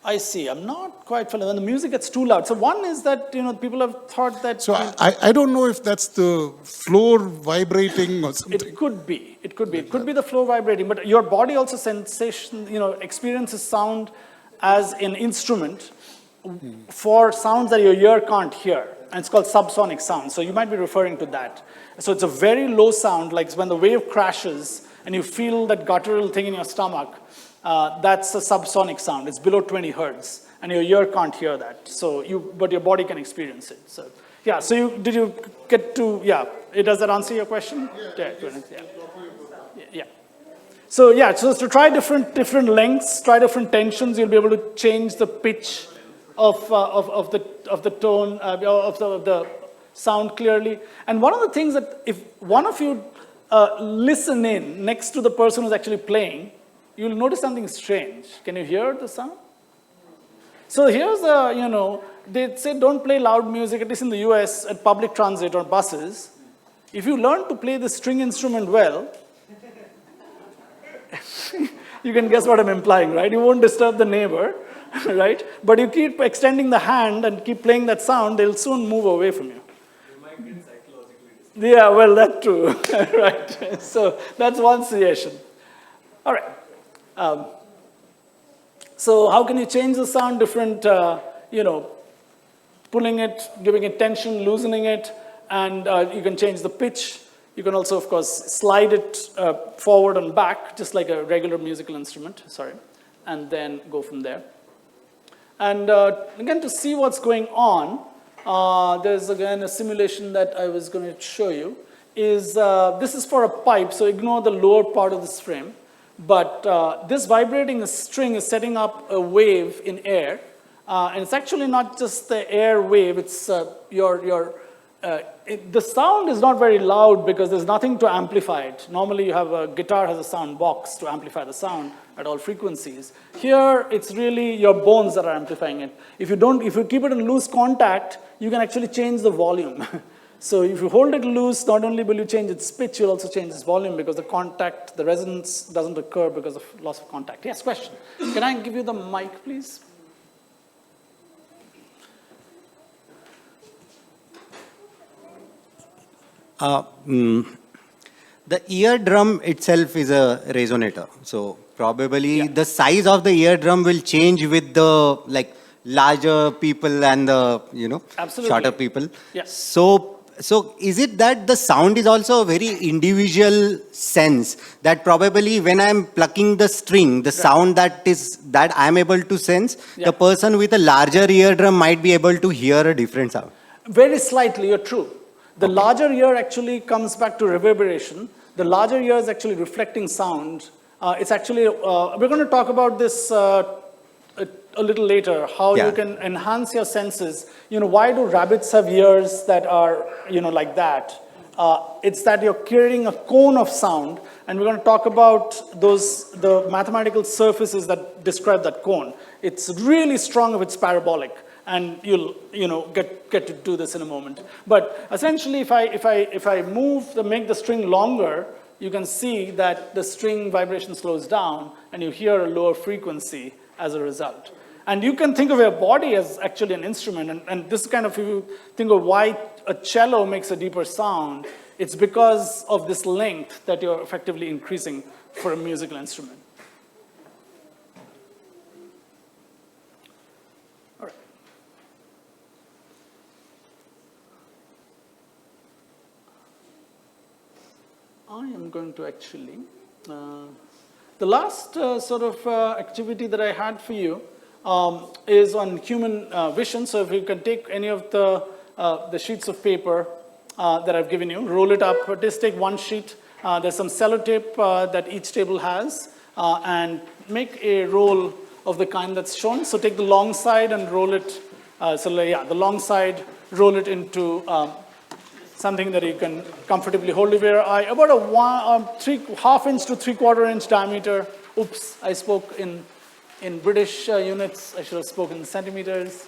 A: I see. I'm not quite familiar. When the music gets too loud. So one is that, people have thought that...
B: So I don't know if that's the floor vibrating or something.
A: It could be. It could be the floor vibrating. But your body also experiences sound as an instrument for sounds that your ear can't hear. And it's called subsonic sound. So you might be referring to that. So it's a very low sound, like when the wave crashes and you feel that guttural thing in your stomach. That's a subsonic sound. It's below 20 hertz, and your ear can't hear that. But your body can experience it. So, yeah. So did you get to? Yeah. Does that answer your question? Yeah. So yeah. So to try different lengths, try different tensions, you'll be able to change the pitch of the tone of the sound clearly. And one of the things that if one of you listen in next to the person who's actually playing, you'll notice something strange. Can you hear the sound? So here's they say don't play loud music, at least in the US, at public transit or buses. If you learn to play the string instrument well, You can guess what I'm implying, right? You won't disturb the neighbor, right? But you keep extending the hand and keep playing that sound, they'll soon move away from you. Yeah, well, that's true, right? So that's one suggestion. All right. So how can you change the sound? Different, pulling it, giving it tension, loosening it, and you can change the pitch. You can also, of course, slide it forward and back, just like a regular musical instrument, and then go from there. And again, to see what's going on, there's again a simulation that I was going to show you. This is for a pipe, so ignore the lower part of this frame. But this vibrating string is setting up a wave in air. And it's actually not just the air wave, it's the sound is not very loud because there's nothing to amplify it. Normally you have a guitar has a sound box to amplify the sound at all frequencies. Here it's really your bones that are amplifying it. If you keep it in loose contact, you can actually change the volume. So if you hold it loose, not only will you change its pitch, you'll also change its volume because the resonance doesn't occur because of loss of contact. Yes, question. Can I give you the mic, please?
K: The eardrum itself is a resonator. So probably the size of the eardrum will change with the larger people and the shorter people.
A: Yes.
K: So is it that the sound is also a very individual sense that probably when I'm plucking the string, the sound that I'm able to sense, the person with a larger eardrum might be able to hear a different sound?
A: Very slightly, you're true. The larger ear actually comes back to reverberation. The larger ear is actually reflecting sound. It's actually, we're going to talk about this a little later, how you can enhance your senses. Why do rabbits have ears that are, like that? It's that you're creating a cone of sound, and we're going to talk about the mathematical surfaces that describe that cone. It's really strong if it's parabolic. And you'll get to do this in a moment. But essentially, if I make the string longer, you can see that the string vibration slows down, and you hear a lower frequency as a result. And you can think of your body as actually an instrument. And this kind of, if you think of why a cello makes a deeper sound, it's because of this length that you're effectively increasing for a musical instrument. I am going to actually, the last activity that I had for you is on human vision. So if you can take any of the sheets of paper that I've given you, roll it up, just take one sheet. There's some sellotape that each table has, and make a roll of the kind that's shown. So take the long side and roll it, the long side, roll it into something that you can comfortably hold with your eye, about a 1/2 inch to 3/4 inch diameter. Oops, I spoke in British units. I should have spoken in centimeters.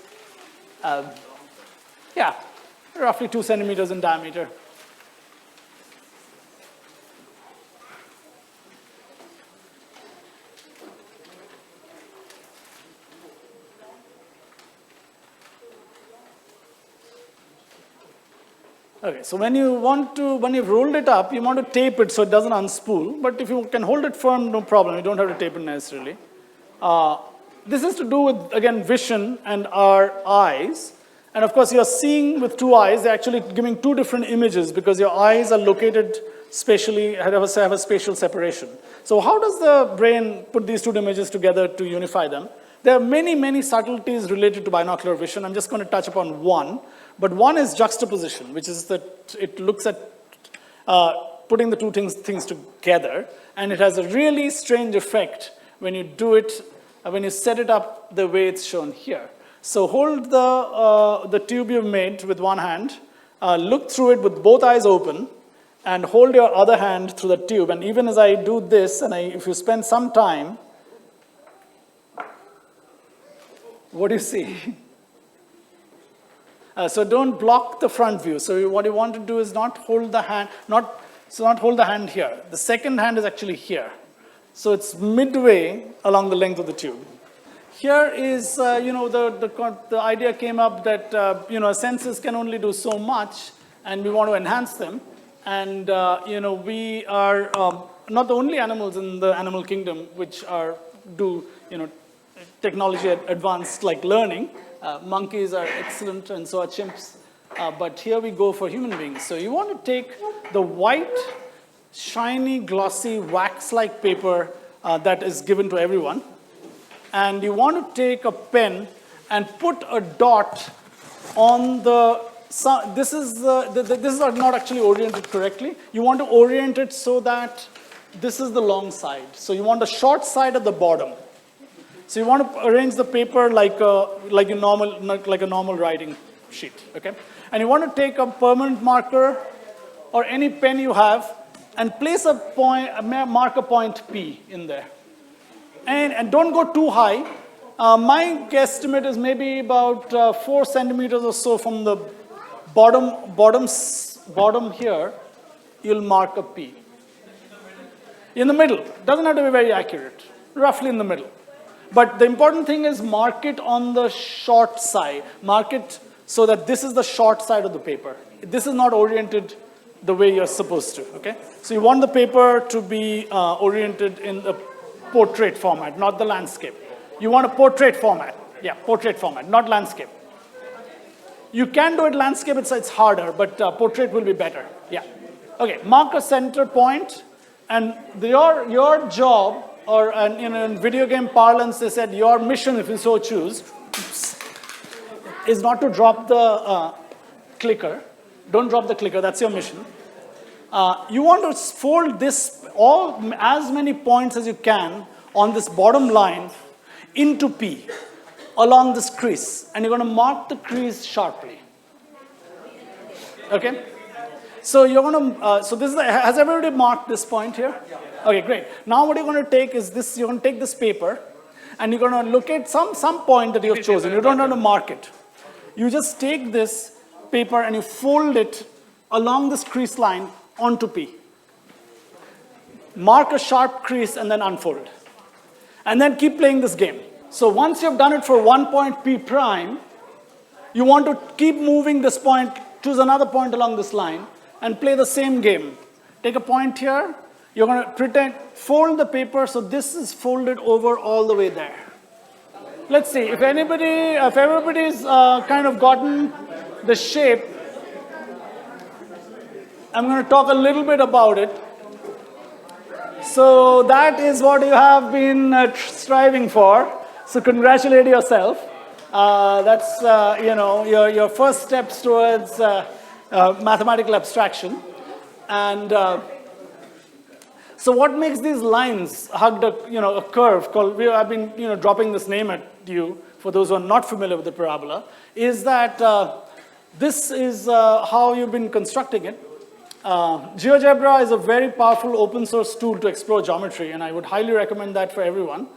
A: Roughly 2 centimeters in diameter. Okay, so when you've rolled it up, you want to tape it so it doesn't unspool. But if you can hold it firm, no problem. You don't have to tape it necessarily. This is to do with, again, vision and our eyes. And of course, you're seeing with two eyes. They're actually giving two different images because your eyes are located spatially, have a spatial separation. So how does the brain put these two images together to unify them? There are many, many subtleties related to binocular vision. I'm just going to touch upon one. But one is juxtaposition, which is that it looks at putting the two things together. And it has a really strange effect when you do it, when you set it up the way it's shown here. So hold the tube you've made with one hand, look through it with both eyes open, and hold your other hand through the tube. And even as I do this, and if you spend some time, what do you see? So don't block the front view. So what you want to do is not hold the hand, not hold the hand here. The second hand is actually here. So it's midway along the length of the tube. Here is, the idea came up that, sensors can only do so much, and we want to enhance them. And, we are not the only animals in the animal kingdom which do technology advanced like learning. Monkeys are excellent, and so are chimps. But here we go for human beings. So you want to take the white, shiny, glossy, wax-like paper that is given to everyone, and you want to take a pen and put a dot on the, this is not actually oriented correctly. You want to orient it so that this is the long side. So you want the short side at the bottom. So you want to arrange the paper like a normal writing sheet, okay? And you want to take a permanent marker or any pen you have and place a point, mark a point P in there. And don't go too high. My guesstimate is maybe about 4 centimeters or so from the bottom here, you'll mark a P. In the middle. Doesn't have to be very accurate. Roughly in the middle. But the important thing is mark it on the short side. Mark it so that this is the short side of the paper. This is not oriented the way you're supposed to, okay? So you want the paper to be oriented in the portrait format, not the landscape. You want a portrait format. Yeah, portrait format, not landscape. You can do it landscape, it's harder, but portrait will be better. Yeah. Okay, mark a center point, and your job, or in video game parlance, they said your mission, if you so choose, is not to drop the clicker. Don't drop the clicker, that's your mission. You want to fold this, as many points as you can on this bottom line into P along this crease. And you're going to mark the crease sharply. Okay? So you're going to, has everybody marked this point here? Okay, great. Now what you're going to take is this, you're going to take this paper and you're going to locate some point that you've chosen. You don't have to mark it. You just take this paper and you fold it along this crease line onto P. Mark a sharp crease and then unfold. And then keep playing this game. So once you've done it for one point P prime, you want to keep moving this point, choose another point along this line, and play the same game. Take a point here, you're going to fold the paper so this is folded over all the way there. Let's see, if everybody's kind of gotten the shape, I'm going to talk a little bit about it. So that is what you have been striving for. So congratulate yourself. That's your first steps towards mathematical abstraction. And so what makes these lines hug a curve called, I've been dropping this name at you for those who are not familiar with the parabola, is that this is how you've been constructing it. GeoGebra is a very powerful open source tool to explore geometry, and I would highly recommend that for everyone.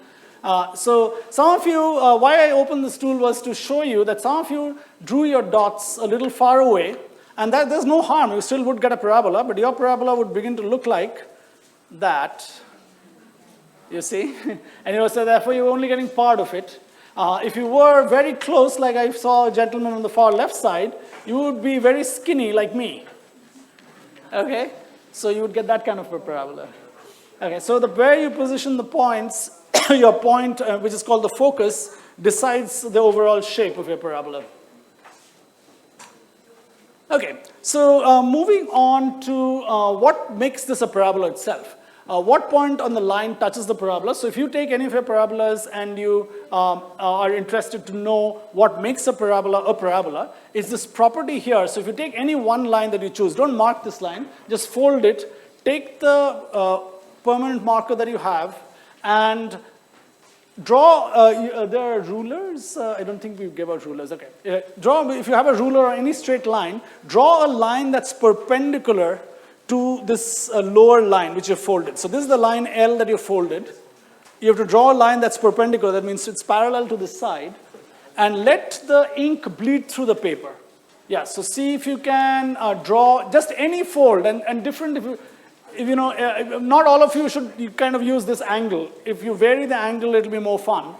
A: So some of you, why I opened this tool was to show you that some of you drew your dots a little far away, and that there's no harm. You still would get a parabola, but your parabola would begin to look like that, you see? And so therefore you're only getting part of it. If you were very close, like I saw a gentleman on the far left side, you would be very skinny like me. Okay, so you would get that kind of a parabola. Okay, so where you position the points, your point, which is called the focus, decides the overall shape of your parabola. Okay, so moving on to what makes this a parabola itself. What point on the line touches the parabola? So if you take any of your parabolas and you are interested to know what makes a parabola, it's this property here. So if you take any one line that you choose, don't mark this line, just fold it, take the permanent marker that you have, and draw, there are rulers, I don't think we give out rulers, okay. If you have a ruler or any straight line, draw a line that's perpendicular to this lower line which you folded. So this is the line L that you folded. You have to draw a line that's perpendicular, that means it's parallel to this side, and let the ink bleed through the paper. Yeah, so see if you can draw just any fold, and different, not all of you should kind of use this angle. If you vary the angle, it'll be more fun.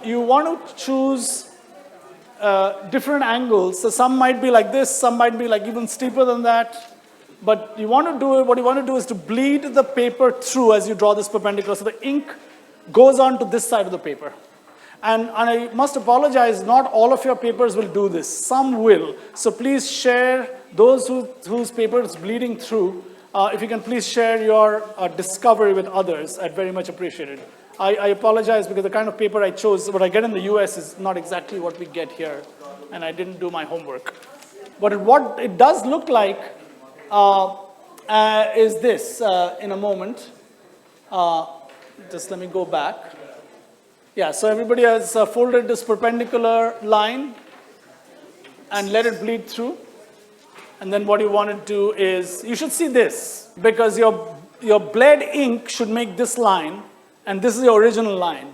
A: You want to choose different angles. So some might be like this, some might be like even steeper than that. But what you want to do is to bleed the paper through as you draw this perpendicular. So the ink goes on to this side of the paper. And I must apologize, not all of your papers will do this. Some will. So please share those whose paper is bleeding through. If you can please share your discovery with others, I'd very much appreciate it. I apologize because the kind of paper I chose, what I get in the US is not exactly what we get here. And I didn't do my homework. But what it does look like is this in a moment. Just let me go back. Yeah, so everybody has folded this perpendicular line and let it bleed through. And then what you want to do is, you should see this, because your bled ink should make this line, and this is your original line.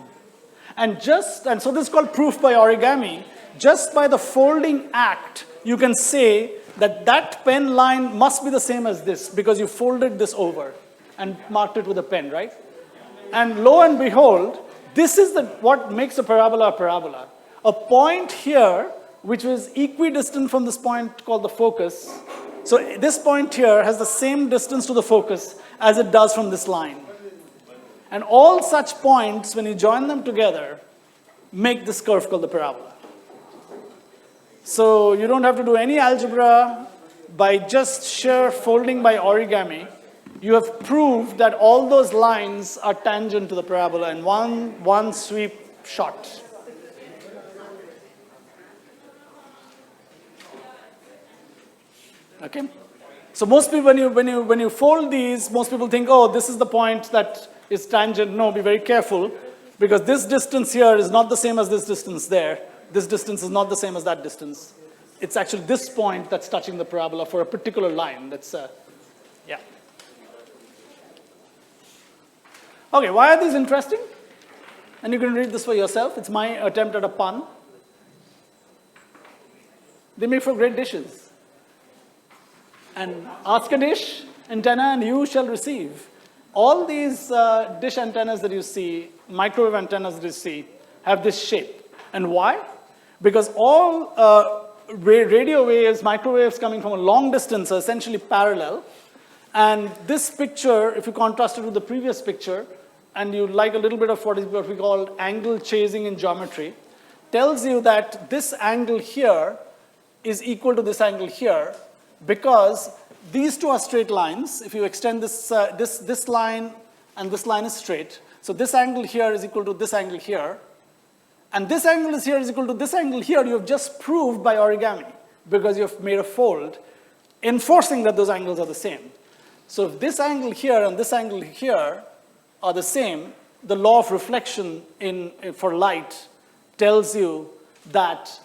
A: And so this is called proof by origami. Just by the folding act, you can say that that pen line must be the same as this, because you folded this over and marked it with a pen, right? And lo and behold, this is what makes a parabola a parabola. A point here, which was equidistant from this point called the focus. So this point here has the same distance to the focus as it does from this line. And all such points, when you join them together, make this curve called the parabola. So you don't have to do any algebra. By just sheer folding by origami, you have proved that all those lines are tangent to the parabola in one sweep shot. Okay? So most people, when you fold these, most people think, oh, this is the point that is tangent. No, be very careful, because this distance here is not the same as this distance there. This distance is not the same as that distance. It's actually this point that's touching the parabola for a particular line. That's, yeah. Okay, why are these interesting? And you can read this for yourself. It's my attempt at a pun. They make for great dishes. And ask a dish antenna and you shall receive. All these dish antennas that you see, microwave antennas that you see, have this shape. And why? Because all radio waves, microwaves coming from a long distance are essentially parallel. And this picture, if you contrast it with the previous picture, and you like a little bit of what we call angle chasing in geometry, tells you that this angle here is equal to this angle here, because these two are straight lines. If you extend this line and this line is straight, so this angle here is equal to this angle here, and this angle is here is equal to this angle here, you have just proved by origami, because you have made a fold, enforcing that those angles are the same. So if this angle here and this angle here are the same, the law of reflection for light tells you that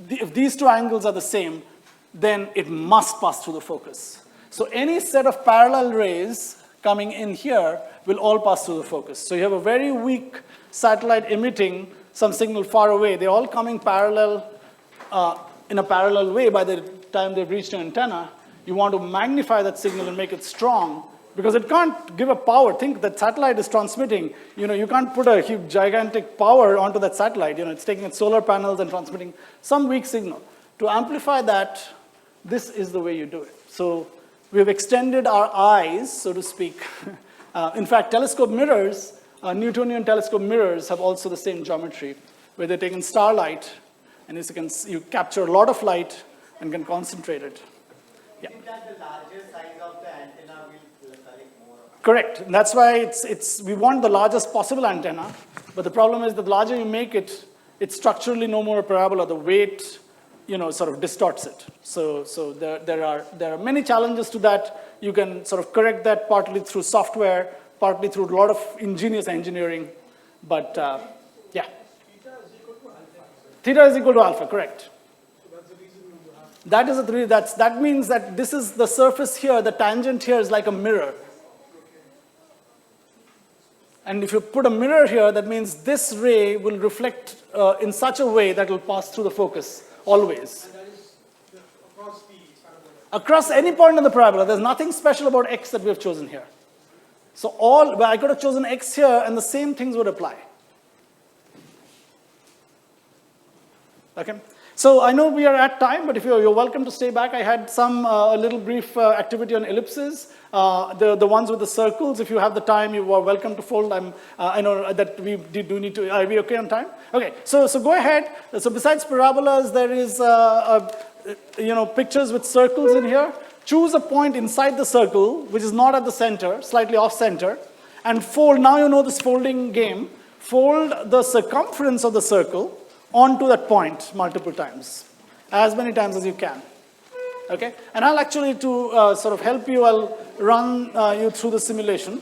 A: if these two angles are the same, then it must pass through the focus. So any set of parallel rays coming in here will all pass through the focus. So you have a very weak satellite emitting some signal far away. They're all coming parallel in a parallel way by the time they've reached an antenna. You want to magnify that signal and make it strong, because it can't give a power. Think that satellite is transmitting. You can't put a huge, gigantic power onto that satellite. It's taking its solar panels and transmitting some weak signal. To amplify that, this is the way you do it. So we've extended our eyes, so to speak. In fact, telescope mirrors, Newtonian telescope mirrors have also the same geometry, where they're taking starlight, and you capture a lot of light and can concentrate it. Yeah.
K: Think that the larger size of the antenna will collect more.
A: Correct. And that's why we want the largest possible antenna, but the problem is that the larger you make it, it's structurally no more a parabola. The weight, sort of distorts it. So there are many challenges to that. You can sort of correct that partly through software, partly through a lot of ingenious engineering. But yeah. Theta is equal to alpha, correct. That means that this is the surface here, the tangent here is like a mirror. And if you put a mirror here, that means this ray will reflect in such a way that will pass through the focus, always. across any point on the parabola. There's nothing special about x that we have chosen here. So I could have chosen x here, and the same things would apply. Okay. So I know we are at time, but if you're welcome to stay back. I had some a little brief activity on ellipses, the ones with the circles. If you have the time, you are welcome to fold. I know that we do need to. Are we okay on time? Okay. So go ahead. So besides parabolas, there is pictures with circles in here. Choose a point inside the circle, which is not at the center, slightly off center, and fold. Now you know this folding game. Fold the circumference of the circle onto that point multiple times, as many times as you can. Okay, and I'll actually, to sort of help you, I'll run you through the simulation,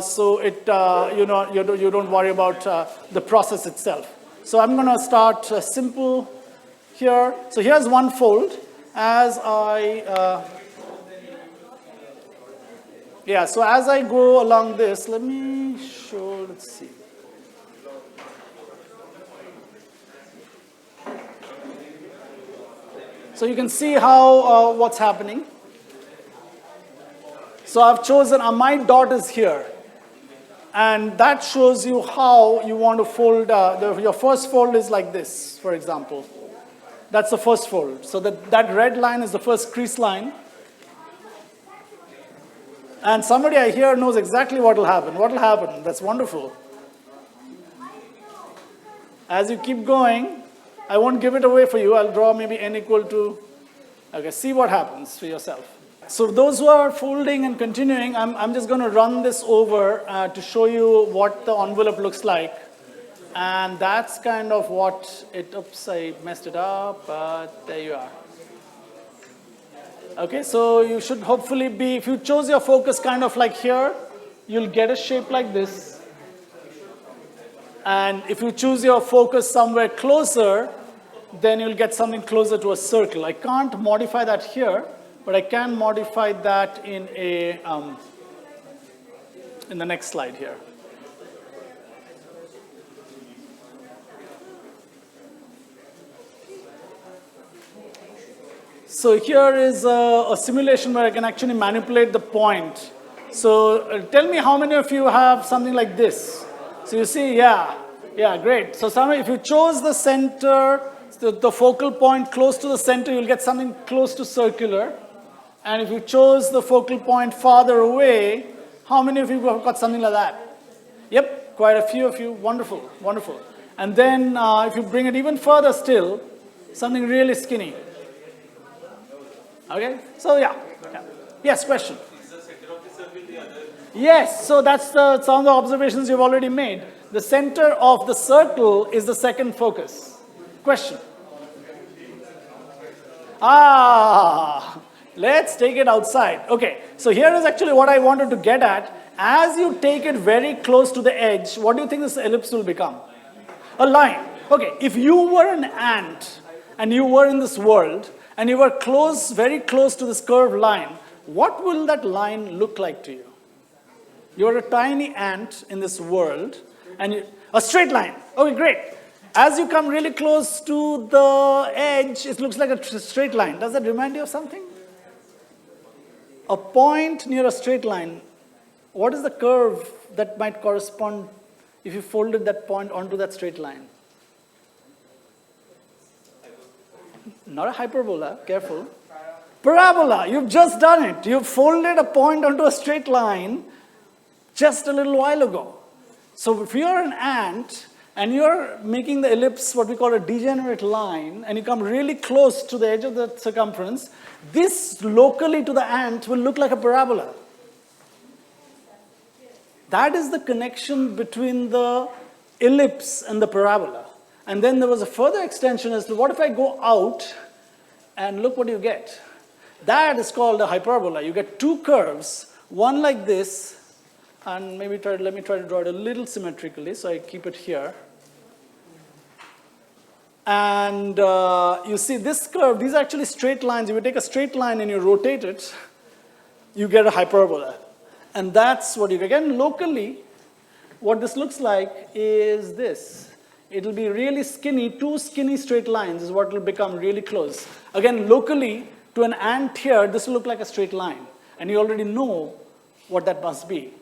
A: so it you don't worry about the process itself. So I'm going to start simple here. So here's one fold. As I so as I go along this, let me show. Let's see. So you can see how what's happening. So I've chosen, my dot is here. And that shows you how you want to fold. Your first fold is like this, for example. That's the first fold. So that red line is the first crease line. And somebody I hear knows exactly what will happen. What will happen? That's wonderful. As you keep going, I won't give it away for you. I'll draw maybe n equal to, okay, see what happens for yourself. So those who are folding and continuing, I'm just going to run this over to show you what the envelope looks like. And that's kind of what it, oops, I messed it up, but there you are. Okay, so you should hopefully be, if you chose your focus kind of like here, you'll get a shape like this. And if you choose your focus somewhere closer, then you'll get something closer to a circle. I can't modify that here, but I can modify that in the next slide here. So here is a simulation where I can actually manipulate the point. So tell me how many of you have something like this. So you see, yeah, great. So if you chose the center, the focal point close to the center, you'll get something close to circular. And if you chose the focal point farther away, how many of you have got something like that? Yep, quite a few of you. Wonderful, wonderful. And then if you bring it even further still, something really skinny. Okay, so yeah. Yes, question?
G: Is the center of the circle the other?
A: Yes, so that's some of the observations you've already made. The center of the circle is the second focus. Question? Let's take it outside. Okay, so here is actually what I wanted to get at. As you take it very close to the edge, what do you think this ellipse will become? A line. Okay, if you were an ant and you were in this world and you were very close to this curved line, what will that line look like to you? You're a tiny ant in this world and a straight line. Okay, great. As you come really close to the edge, it looks like a straight line. Does that remind you of something? A point near a straight line. What is the curve that might correspond if you folded that point onto that straight line? Not a hyperbola, careful. Parabola, you've just done it. You've folded a point onto a straight line just a little while ago. So if you're an ant and you're making the ellipse what we call a degenerate line, and you come really close to the edge of the circumference, this locally to the ant will look like a parabola. That is the connection between the ellipse and the parabola. And then there was a further extension as to what if I go out and look what you get. That is called a hyperbola. You get two curves, one like this, and maybe let me try to draw it a little symmetrically, so I keep it here. And you see this curve, these are actually straight lines. If you take a straight line and you rotate it, you get a hyperbola. And that's what you get. Again, locally, what this looks like is this. It will be really skinny, two skinny straight lines is what will become really close. Again, locally, To an ant here, this will look like a straight line. And you already know what that must be.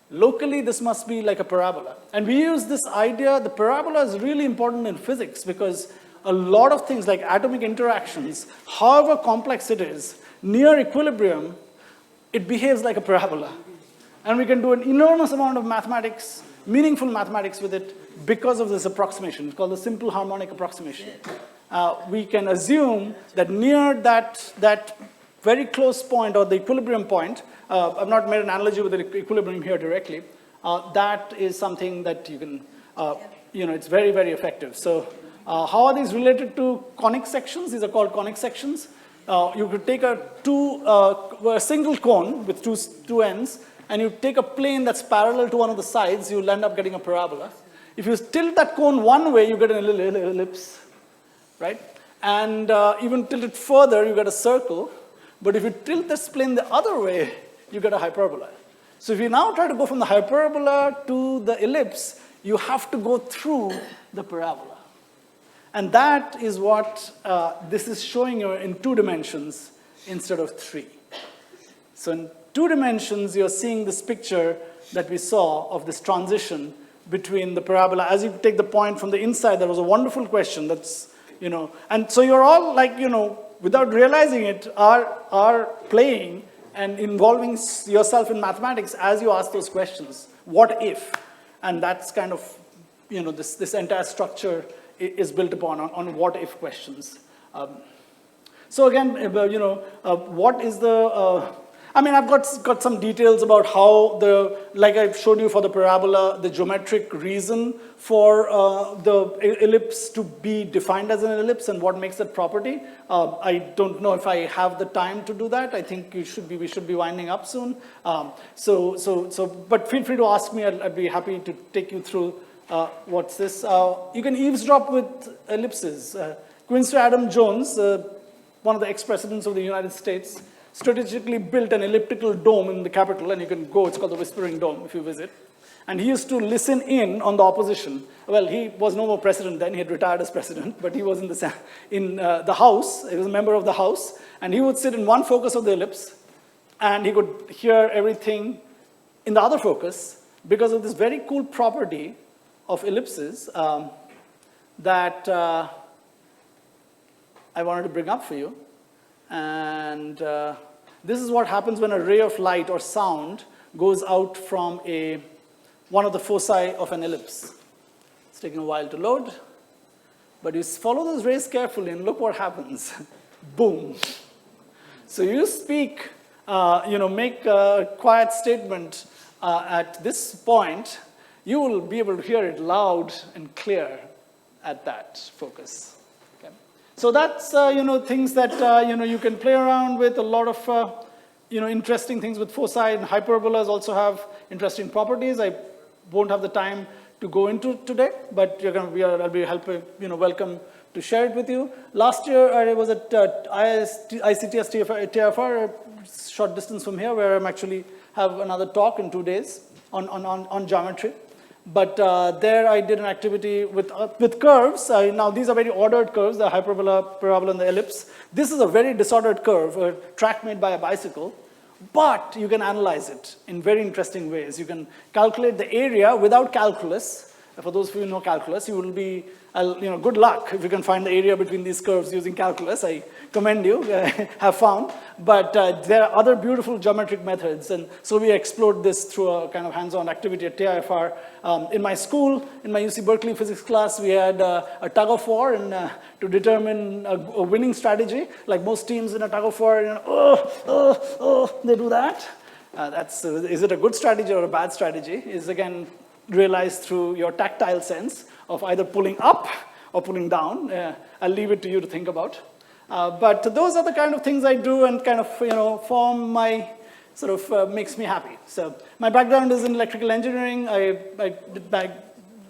A: Locally, this must be like a parabola. And we use this idea, the parabola is really important in physics because a lot of things like atomic interactions, however complex it is, near equilibrium, it behaves like a parabola. And we can do an enormous amount of mathematics, meaningful mathematics with it because of this approximation. It's called the simple harmonic approximation. We can assume that near that very close point or the equilibrium point, I've not made an analogy with the equilibrium here directly, that is something that you can, it's very, very effective. So how are these related to conic sections? These are called conic sections. You could take a single cone with two ends, and you take a plane that's parallel to one of the sides, you'll end up getting a parabola. If you tilt that cone one way, you get an ellipse, right? And even tilt it further, you get a circle. But if you tilt this plane the other way, you get a hyperbola. So if you now try to go from the hyperbola to the ellipse, you have to go through the parabola. And that is what this is showing you in 2 dimensions instead of 3. So in 2 dimensions, you're seeing this picture that we saw of this transition between the parabola. As you take the point from the inside, there was a wonderful question that's, and so you're all like, without realizing it, are playing and involving yourself in mathematics as you ask those questions. What if? And that's kind of, this entire structure is built upon on what if questions. So again, what is the, I've got some details about how like I showed you for the parabola, the geometric reason for the ellipse to be defined as an ellipse and what makes that property. I don't know if I have the time to do that. I think we should be winding up soon. But feel free to ask me. I'd be happy to take you through what's this. You can eavesdrop with ellipses. Quincy Adams Jones, one of the ex-presidents of the United States, strategically built an elliptical dome in the Capitol, and you can go, it's called the Whispering Dome if you visit. And he used to listen in on the opposition. Well, he was no more president then, he had retired as president, but he was in the House, he was a member of the House, and he would sit in one focus of the ellipse, and he could hear everything in the other focus because of this very cool property of ellipses that I wanted to bring up for you. And this is what happens when a ray of light or sound goes out from one of the foci of an ellipse. It's taking a while to load, but you follow those rays carefully and look what happens. Boom. So you speak, make a quiet statement at this point, you will be able to hear it loud and clear at that focus. So that's, things that, you can play around with. A lot of, interesting things with foci, and hyperbolas also have interesting properties. I won't have the time to go into today, but I'll be welcome to share it with you. Last year, I was at ICTS TFR, a short distance from here, where I'm actually have another talk in 2 days on geometry. But there I did an activity with curves. Now these are very ordered curves, the hyperbola, parabola, and the ellipse. This is a very disordered curve, a track made by a bicycle. But you can analyze it in very interesting ways. You can calculate the area without calculus. For those of you who know calculus, you will be, good luck if you can find the area between these curves using calculus. I commend you, have found. But there are other beautiful geometric methods. And so we explored this through a kind of hands-on activity at TIFR. In my school, in my UC Berkeley physics class, we had a tug of war to determine a winning strategy. Like most teams in a tug of war, they do that. Is it a good strategy or a bad strategy? Is again realized through your tactile sense of either pulling up or pulling down. I'll leave it to you to think about. But those are the kind of things I do and kind of, form my, makes me happy. So my background is in electrical engineering. I did my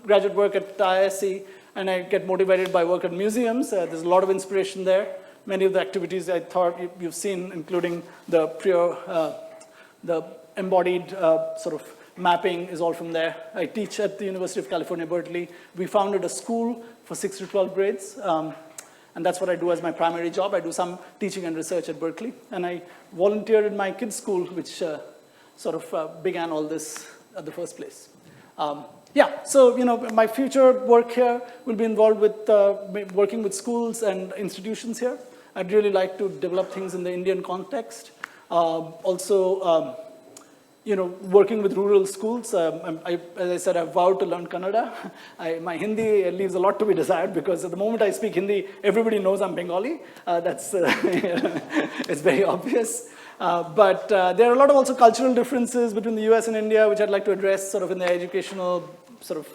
A: graduate work at ISC, and I get motivated by work at museums. There's a lot of inspiration there. Many of the activities I thought you've seen, including the embodied mapping is all from there. I teach at the University of California, Berkeley. We founded a school for 6 to 12 grades. And that's what I do as my primary job. I do some teaching and research at Berkeley. And I volunteered in my kids' school, which sort of began all this at the first place. Yeah, so my future work here will be involved with working with schools and institutions here. I'd really like to develop things in the Indian context. Also, working with rural schools. As I said, I've vowed to learn Kannada. My Hindi leaves a lot to be desired because at the moment I speak Hindi, everybody knows I'm Bengali. That's it's very obvious. But there are a lot of also cultural differences between the US and India, which I'd like to address sort of in the educational sort of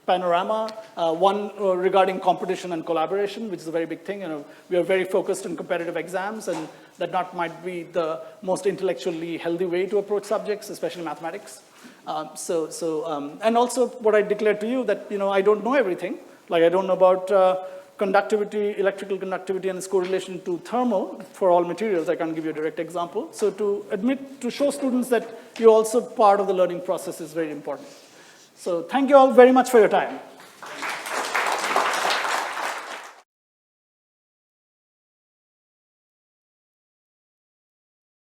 A: panorama. One regarding competition and collaboration, which is a very big thing. We are very focused on competitive exams, and that might be the most intellectually healthy way to approach subjects, especially mathematics. And also what I declared to you that I don't know everything. Like I don't know about conductivity, electrical conductivity, and its correlation to thermal for all materials. I can't give you a direct example. So to show students that you're also part of the learning process is very important. So thank you all very much for your time.